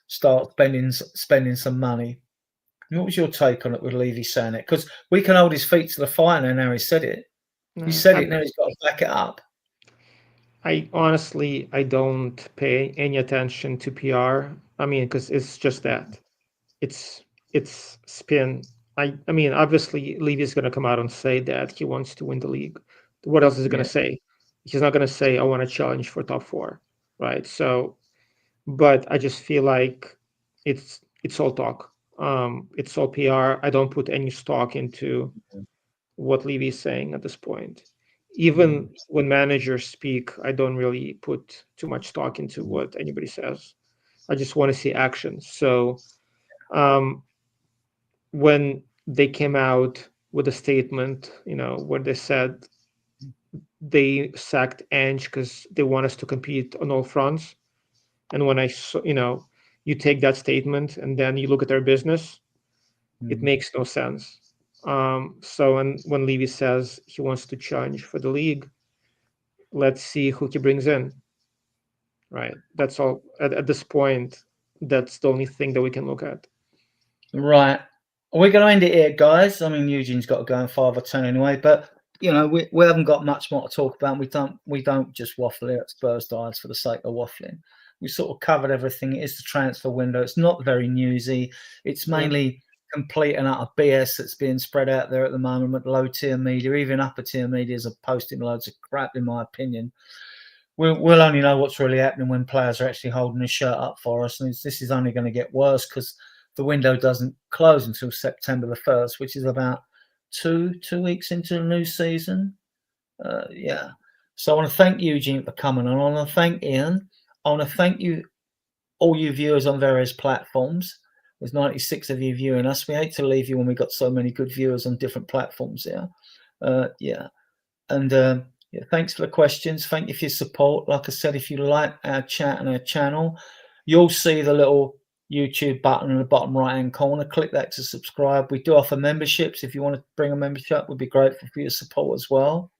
start spending some money. What was your take on it with Levy saying it? Because we can hold his feet to the fire now. Now he said it. He said it. Now he's got to back it up. I honestly don't pay any attention to PR. I mean, because it's just that it's spin. I mean, obviously, Levy's going to come out and say that he wants to win the league. What else is he going to say? He's not going to say, "I want to challenge for top 4," right? So, but I just feel like it's all talk. It's all PR. I don't put any stock into what Levy is saying at this point. Even when managers speak, I don't really put too much stock into what anybody says. I just want to see action. So when they came out with a statement, where they said they sacked Ange because they want us to compete on all fronts. And when I saw, you take that statement and then you look at their business, it makes no sense. So when Levy says he wants to challenge for the league, let's see who he brings in. Right. That's all. At this point, that's the only thing that we can look at. Right. We're going to end it here, guys. I mean, Eugene's got to go in 5 or 10 anyway, but we haven't got much more to talk about. We don't just waffle here at Spurs Diehards for the sake of waffling. we sort of covered everything. It is the transfer window. It's not very newsy. It's mainly complete and utter BS that's being spread out there at the moment with low tier media. Even upper tier medias are posting loads of crap, in my opinion. We'll only know what's really happening when players are actually holding a shirt up for us. And this is only going to get worse because the window doesn't close until September the 1st, which is about two weeks into the new season. Yeah. So I want to thank Eugene for coming on. I want to thank Ian. I want to thank you, all you viewers on various platforms. There's 96 of you viewing us. We hate to leave you when we've got so many good viewers on different platforms here. Yeah. And yeah, thanks for the questions. Thank you for your support. Like I said, if you like our chat and our channel, you'll see the little YouTube button in the bottom right-hand corner. Click that to subscribe. We do offer memberships. If you want to bring a membership, we'd be grateful for your support as well.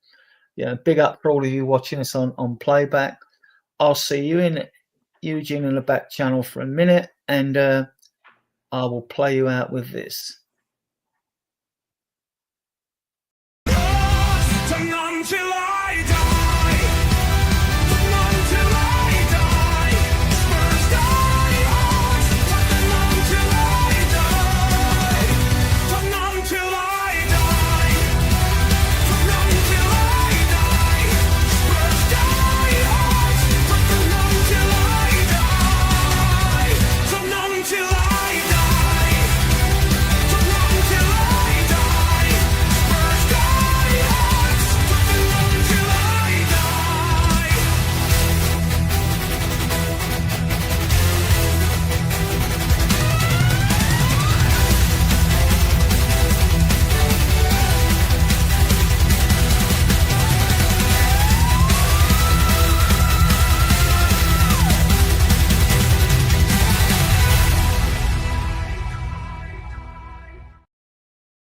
Yeah, big up for all of you watching us on playback. I'll see you in Eugene in the back channel for a minute, and I will play you out with this. Lost and until